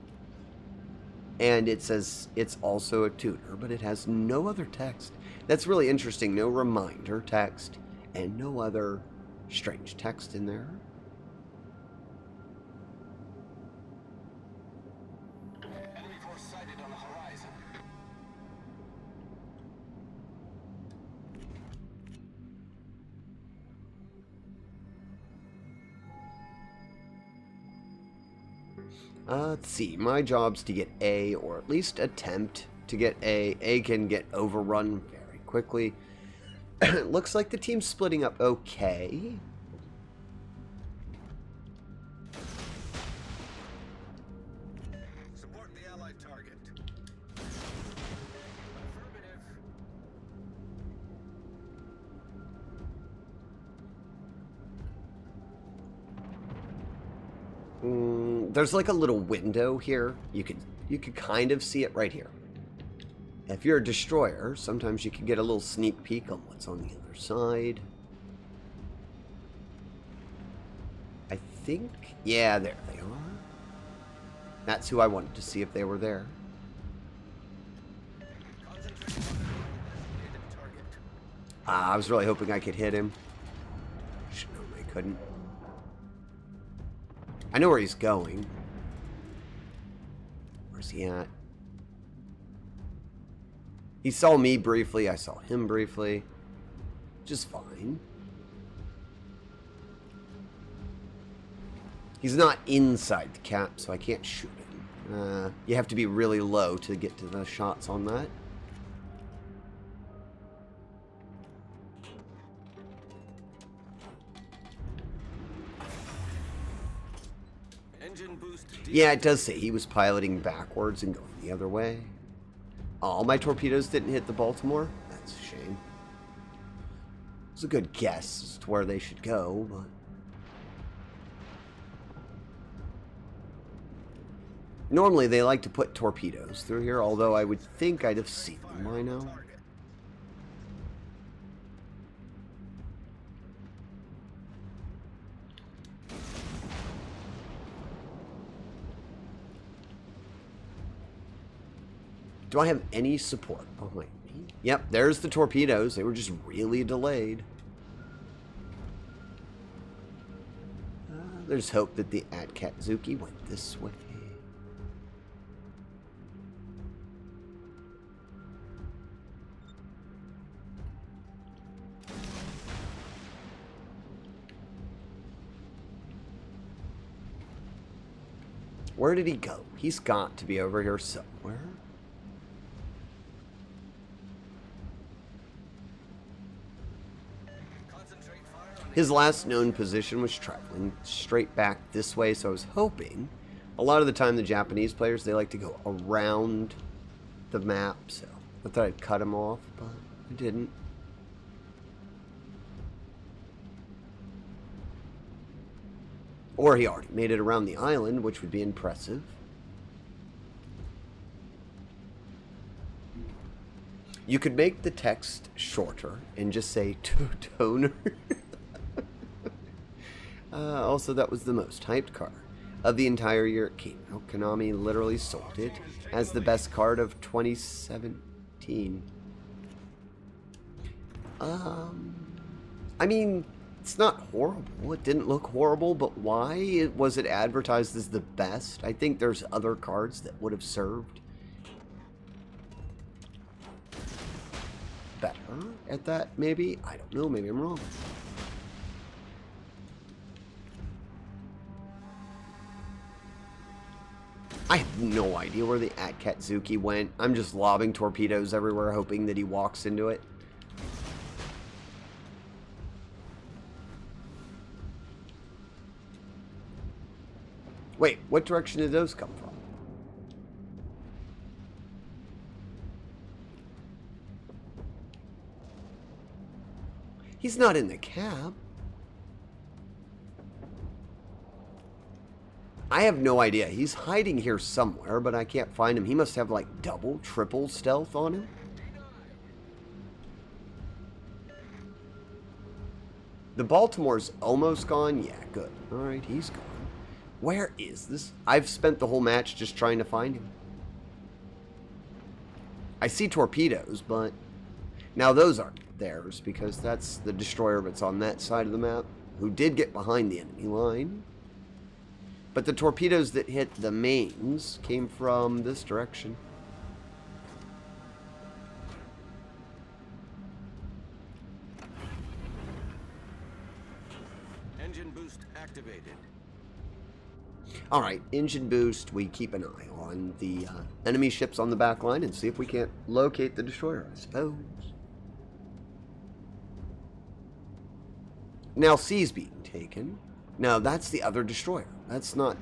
And it says it's also a tuner, but it has no other text. That's really interesting. No reminder text and no other strange text in there. Enemy force sighted on the horizon. Let's see. My job's to get A, or at least attempt to get A. A can get overrun very quickly. Looks like the team's splitting up okay. Support the allied target. Affirmative. There's like a little window here. You could kind of see it right here. If you're a destroyer, sometimes you can get a little sneak peek on what's on the other side. I think, yeah, there they are. That's who I wanted to see if they were there. Concentrate on the designated target. I was really hoping I could hit him. No, I couldn't. I know where he's going. Where's he at? He saw me briefly. I saw him briefly. Just fine. He's not inside the cap, so I can't shoot him. You have to be really low to get to the shots on that. Engine boost. Yeah, it does say he was piloting backwards and going the other way. All my torpedoes didn't hit the Baltimore. That's a shame. It's a good guess as to where they should go, but... Normally they like to put torpedoes through here, although I would think I'd have seen them by now. Do I have any support behind me? Yep, there's the torpedoes. They were just really delayed. There's hope that the Atkatsuki went this way. Where did he go? He's got to be over here somewhere. His last known position was traveling straight back this way, so I was hoping. A lot of the time, the Japanese players, they like to go around the map, so I thought I'd cut him off, but I didn't. Or he already made it around the island, which would be impressive. You could make the text shorter and just say toner. Also, that was the most hyped card of the entire year it came out. Konami literally sold it as the best card of 2017. I mean, it's not horrible. It didn't look horrible, but why was it advertised as the best? I think there's other cards that would have served better at that, maybe? I don't know, maybe I'm wrong. I have no idea where the Atkatsuki went. I'm just lobbing torpedoes everywhere, hoping that he walks into it. Wait, what direction did those come from? He's not in the cab. I have no idea. He's hiding here somewhere, but I can't find him. He must have like double, triple stealth on him. The Baltimore's almost gone. Yeah, good. All right, he's gone. Where is this? I've spent the whole match just trying to find him. I see torpedoes, but now those aren't theirs because that's the destroyer that's on that side of the map who did get behind the enemy line. But the torpedoes that hit the mains came from this direction. Engine boost activated. Alright, engine boost. We keep an eye on the enemy ships on the back line and see if we can't locate the destroyer, I suppose. Now C's being taken. No, that's the other destroyer. That's not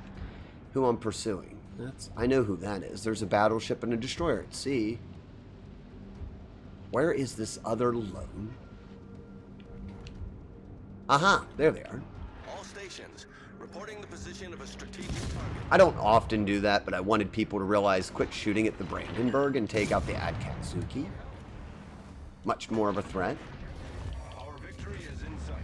who I'm pursuing. I know who that is. There's a battleship and a destroyer at sea. Where is this other lone? Aha, there they are. All stations reporting the position of a strategic target. I don't often do that, but I wanted people to realize quit shooting at the Brandenburg and take out the Akatsuki. Much more of a threat. Our victory is in sight.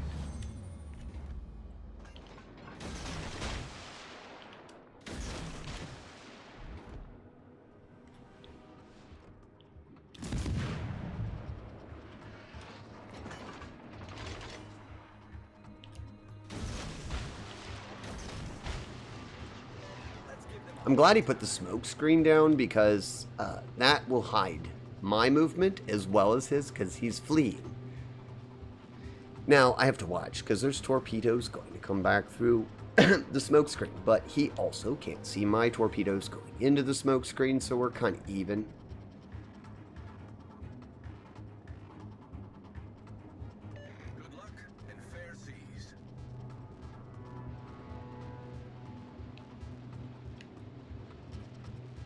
I'm glad he put the smoke screen down because that will hide my movement as well as his because he's fleeing. Now, I have to watch because there's torpedoes going to come back through the smoke screen, but he also can't see my torpedoes going into the smoke screen, so we're kind of even. Good luck and fair seas.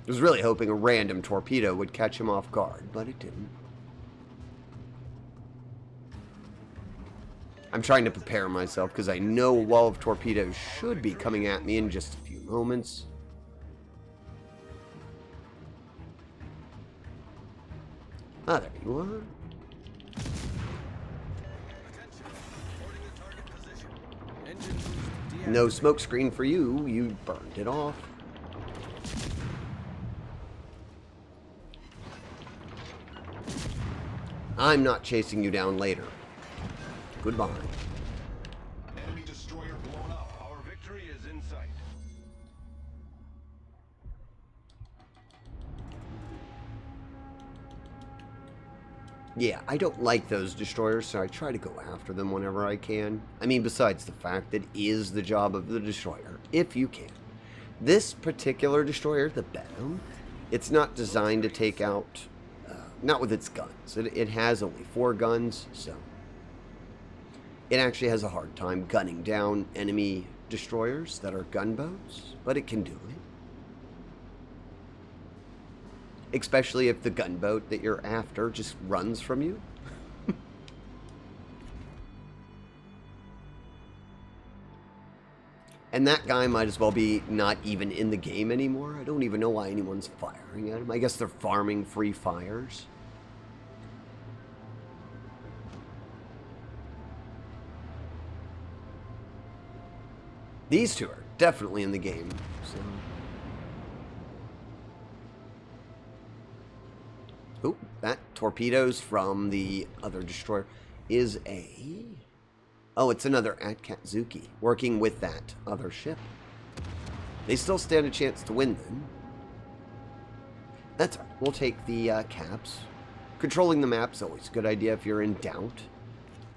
I was really hoping a random torpedo would catch him off guard, but it didn't. I'm trying to prepare myself because I know a wall of torpedoes should be coming at me in just a few moments. Ah, there you are. Attention. Reporting the target position. Engine boost No smoke screen for you. You burned it off. I'm not chasing you down later. Goodbye. Enemy destroyer blown up. Our victory is in sight. Yeah, I don't like those destroyers, so I try to go after them whenever I can. I mean, besides the fact that it is the job of the destroyer, if you can. This particular destroyer, the Benham, it's not designed to take out, not with its guns. It has only 4 guns, so it actually has a hard time gunning down enemy destroyers that are gunboats, but it can do it. Especially if the gunboat that you're after just runs from you. And that guy might as well be not even in the game anymore. I don't even know why anyone's firing at him. I guess they're farming free fires. These two are definitely in the game. So. Oh, that torpedoes from the other destroyer is a... Oh, it's another Akatsuki working with that other ship. They still stand a chance to win then. That's all right. We'll take the caps. Controlling the map's always a good idea if you're in doubt.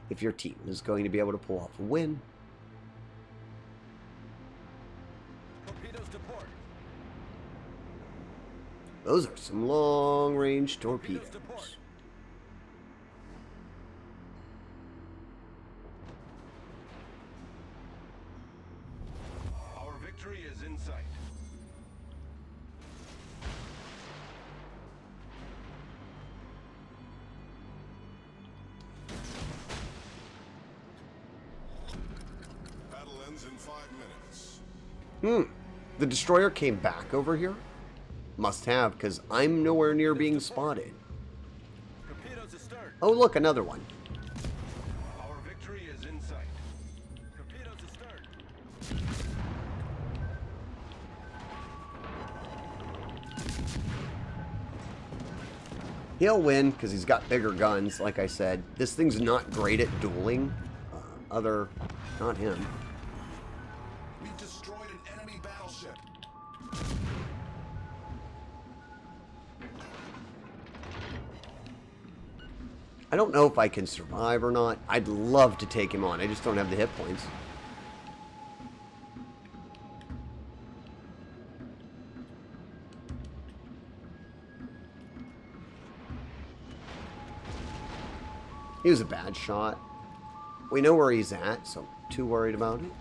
If your team is going to be able to pull off a win. torpedoes to port. Those are some long-range torpedoes. to port. Our victory is in in sight. Battle ends in 5 minutes. The destroyer came back over here? Must have, because I'm nowhere near being spotted. Torpedoes astern. Oh, look, another one. Our victory is in sight. Torpedoes astern. He'll win because he's got bigger guns, like I said. This thing's not great at dueling. Not him. We've destroyed an enemy battleship. I don't know if I can survive or not. I'd love to take him on. I just don't have the hit points. He was a bad shot. We know where he's at, so I'm too worried about it.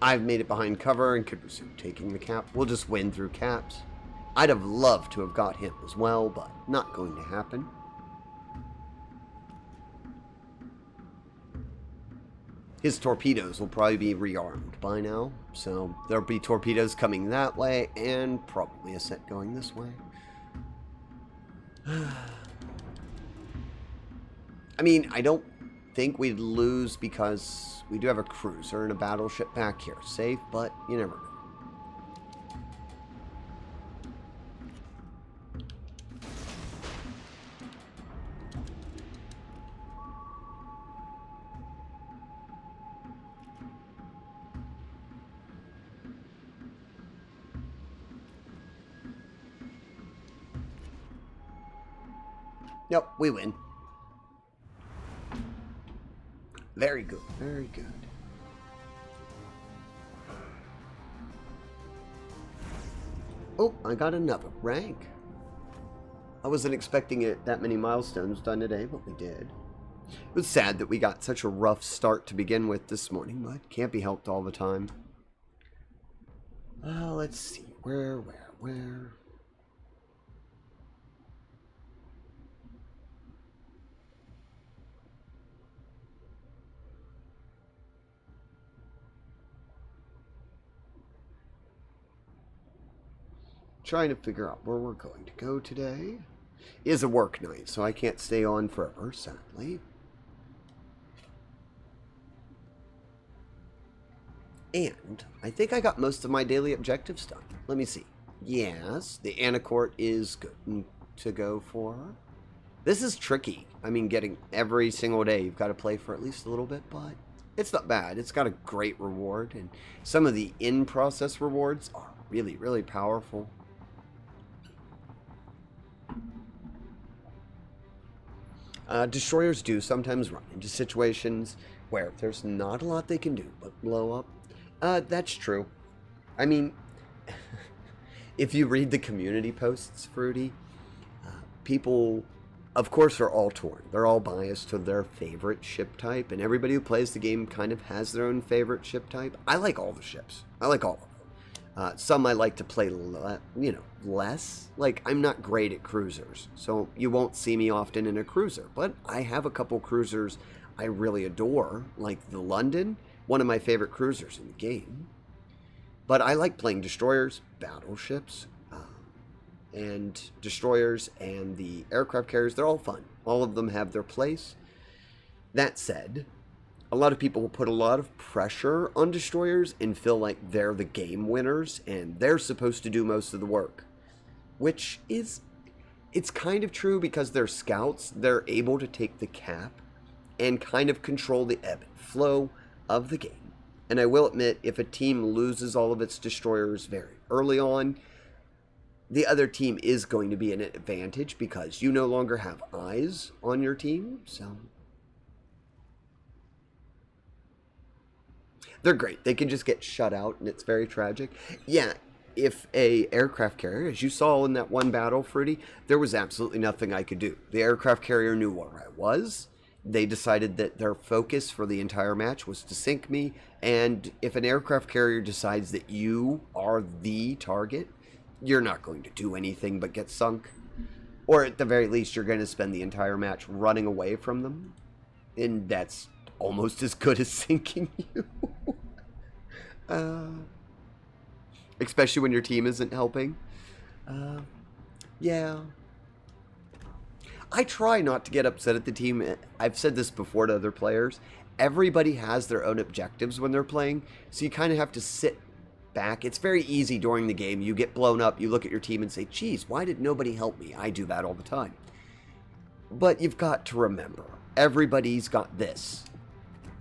I've made it behind cover and could resume taking the cap. We'll just win through caps. I'd have loved to have got him as well, but not going to happen. His torpedoes will probably be rearmed by now, so there'll be torpedoes coming that way and probably a set going this way. I mean, I don't think we'd lose because we do have a cruiser and a battleship back here. Safe, but you never know. Yep, we win. Very good, very good. Oh, I got another rank. I wasn't expecting it that many milestones done today, but we did. It was sad that we got such a rough start to begin with this morning, but can't be helped all the time. Let's see. Where? Trying to figure out where we're going to go today. It is a work night, so I can't stay on forever, sadly. And I think I got most of my daily objectives done. Let me see. Yes, the Anacourt is good to go for. This is tricky. I mean, getting every single day, you've got to play for at least a little bit, but it's not bad. It's got a great reward, and some of the in-process rewards are really, really powerful. Destroyers do sometimes run into situations where there's not a lot they can do but blow up. That's true. I mean, if you read the community posts, Fruity, people, of course, are all torn. They're all biased to their favorite ship type, and everybody who plays the game kind of has their own favorite ship type. I like all the ships. I like all of them. Some I like to play, less. Like, I'm not great at cruisers, so you won't see me often in a cruiser. But I have a couple cruisers I really adore, like the London, one of my favorite cruisers in the game. But I like playing destroyers, battleships, and destroyers and the aircraft carriers. They're all fun. All of them have their place. That said, a lot of people will put a lot of pressure on destroyers and feel like they're the game winners and they're supposed to do most of the work. Which is, it's kind of true because they're scouts. They're able to take the cap and kind of control the ebb and flow of the game. And I will admit, if a team loses all of its destroyers very early on, the other team is going to be an advantage because you no longer have eyes on your team, so they're great. They can just get shut out, and it's very tragic. Yeah, if a aircraft carrier, as you saw in that one battle, Fruity, there was absolutely nothing I could do. The aircraft carrier knew where I was. They decided that their focus for the entire match was to sink me, and if an aircraft carrier decides that you are the target, you're not going to do anything but get sunk. Or at the very least, you're going to spend the entire match running away from them, and that's almost as good as sinking you. Especially when your team isn't helping. Yeah. I try not to get upset at the team. I've said this before to other players. Everybody has their own objectives when they're playing, so you kind of have to sit back. It's very easy during the game. You get blown up, you look at your team and say, geez, why did nobody help me? I do that all the time. But you've got to remember, everybody's got this.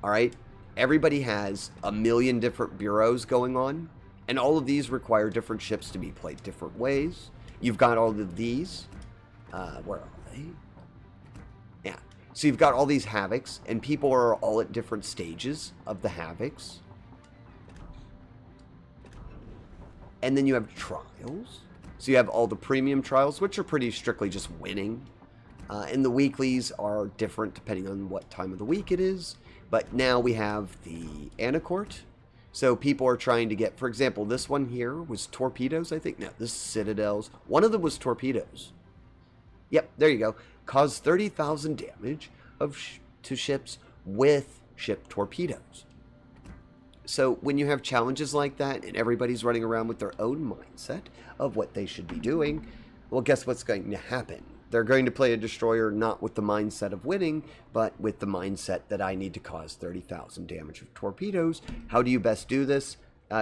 All right? Everybody has a million different bureaus going on, and all of these require different ships to be played different ways. You've got all of these. Where are they? Yeah. So you've got all these Havocs, and people are all at different stages of the Havocs. And then you have trials. So you have all the premium trials, which are pretty strictly just winning. And the weeklies are different depending on what time of the week it is. But now we have the Anacourt. So people are trying to get, for example, this one here was torpedoes, I think. No, this is citadels. One of them was torpedoes. Yep, there you go. Caused 30,000 damage to ships with ship torpedoes. So when you have challenges like that and everybody's running around with their own mindset of what they should be doing, well, guess what's going to happen? They're going to play a destroyer not with the mindset of winning, but with the mindset that I need to cause 30,000 damage of torpedoes. How do you best do this?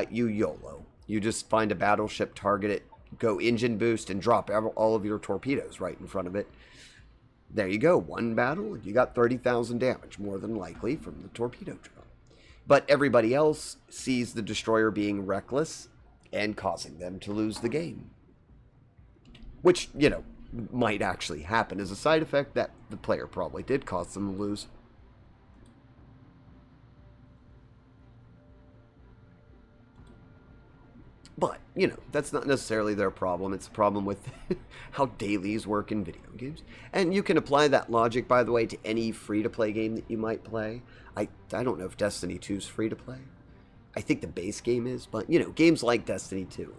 You YOLO. You just find a battleship, target it, go engine boost, and drop all of your torpedoes right in front of it. There you go. One battle, and you got 30,000 damage, more than likely, from the torpedo drop. But everybody else sees the destroyer being reckless and causing them to lose the game. Which, you know, might actually happen as a side effect that the player probably did cause them to lose. But, you know, that's not necessarily their problem. It's a problem with how dailies work in video games. And you can apply that logic, by the way, to any free-to-play game that you might play. I don't know if Destiny 2 is free-to-play. I think the base game is, but, you know, games like Destiny 2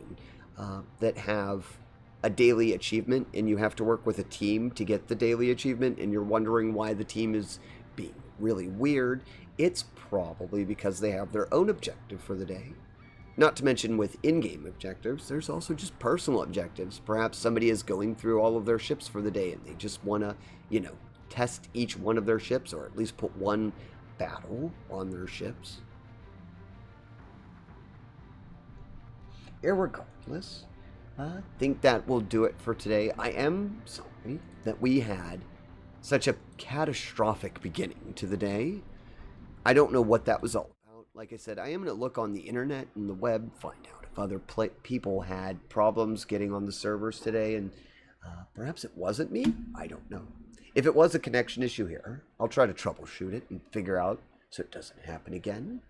that have a daily achievement, and you have to work with a team to get the daily achievement, and you're wondering why the team is being really weird, it's probably because they have their own objective for the day. Not to mention with in-game objectives, there's also just personal objectives. Perhaps somebody is going through all of their ships for the day, and they just want to, you know, test each one of their ships, or at least put one battle on their ships. Irregardless, I think that will do it for today. I am sorry that we had such a catastrophic beginning to the day. I don't know what that was all about. Like I said, I am going to look on the internet and the web, find out if other people had problems getting on the servers today, and perhaps it wasn't me. I don't know. If it was a connection issue here, I'll try to troubleshoot it and figure out so it doesn't happen again.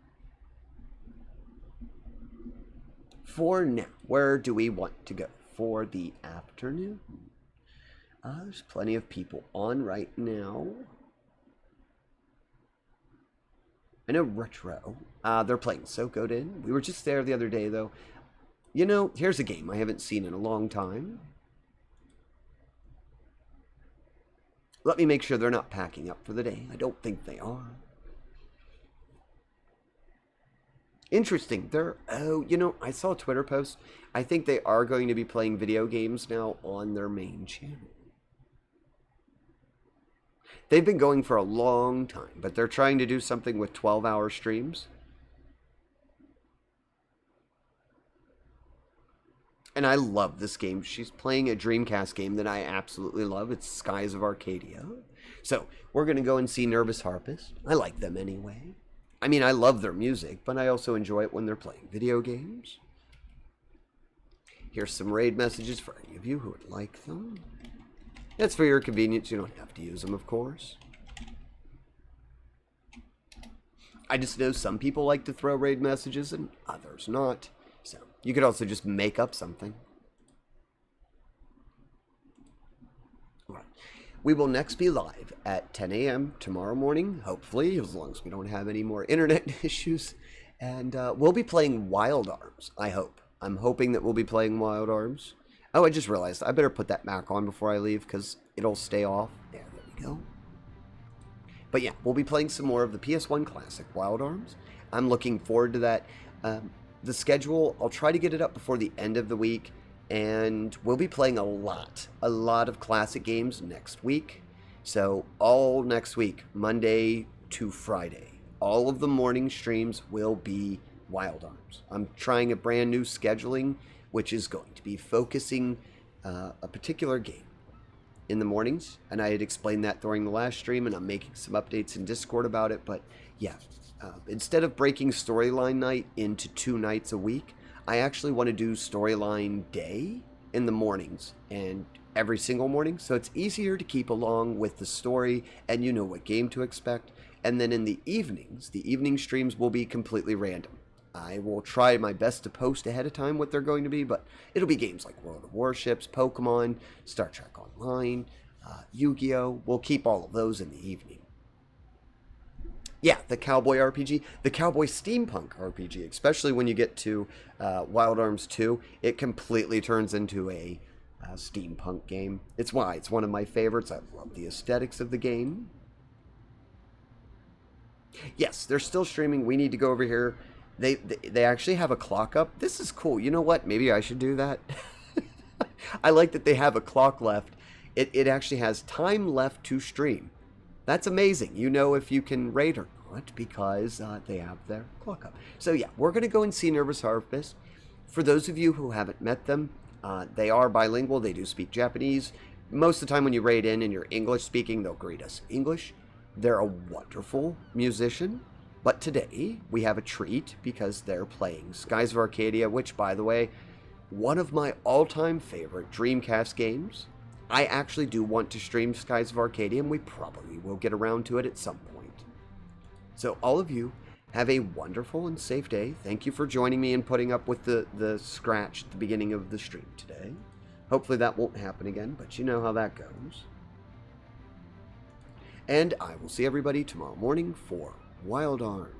For now, where do we want to go for the afternoon? There's plenty of people on right now. I know Retro. They're playing Sokoden. We were just there the other day, though. You know, here's a game I haven't seen in a long time. Let me make sure they're not packing up for the day. I don't think they are. Interesting. Oh, you know, I saw a Twitter post. I think they are going to be playing video games now on their main channel. They've been going for a long time, but they're trying to do something with 12-hour streams. And I love this game. She's playing a Dreamcast game that I absolutely love. It's Skies of Arcadia. So, we're going to go and see Nervous Harpist. I like them anyway. I mean, I love their music, but I also enjoy it when they're playing video games. Here's some raid messages for any of you who would like them. That's for your convenience. You don't have to use them, of course. I just know some people like to throw raid messages and others not. So, You could also just make up something. All right. We will next be live at 10 a.m. tomorrow morning, hopefully, as long as we don't have any more internet issues. And we'll be playing Wild Arms, I hope. I'm hoping that we'll be playing Wild Arms. Oh, I just realized I better put that back on before I leave because it'll stay off. There we go. But yeah, we'll be playing some more of the PS1 classic, Wild Arms. I'm looking forward to that. The schedule, I'll try to get it up before the end of the week. And we'll be playing a lot of classic games next week. So all next week, Monday to Friday, all of the morning streams will be Wild Arms. I'm trying a brand new scheduling, which is going to be focusing a particular game in the mornings. And I had explained that during the last stream, and I'm making some updates in Discord about it. But yeah, instead of breaking storyline night into 2 nights a week, I actually want to do storyline day in the mornings and every single morning, so it's easier to keep along with the story and you know what game to expect. And then in the evenings, the evening streams will be completely random. I will try my best to post ahead of time what they're going to be, but it'll be games like World of Warships, Pokemon, Star Trek Online, Yu-Gi-Oh! We'll keep all of those in the evening. Yeah, the cowboy RPG, the cowboy steampunk RPG, especially when you get to Wild Arms 2, it completely turns into a steampunk game. It's why it's one of my favorites. I love the aesthetics of the game. Yes, they're still streaming. We need to go over here. They actually have a clock up. This is cool. You know what? Maybe I should do that. I like that they have a clock left. It actually has time left to stream. That's amazing. You know if you can rate or not because they have their clock up. So yeah, we're going to go and see Nervous Harvest. For those of you who haven't met them, they are bilingual. They do speak Japanese. Most of the time when you rate in and you're English speaking, they'll greet us in English. They're a wonderful musician. But today we have a treat because they're playing Skies of Arcadia, which, by the way, one of my all-time favorite Dreamcast games. I actually do want to stream Skies of Arcadia, and we probably will get around to it at some point. So all of you, have a wonderful and safe day. Thank you for joining me and putting up with the scratch at the beginning of the stream today. Hopefully that won't happen again, but you know how that goes. And I will see everybody tomorrow morning for Wild Arms.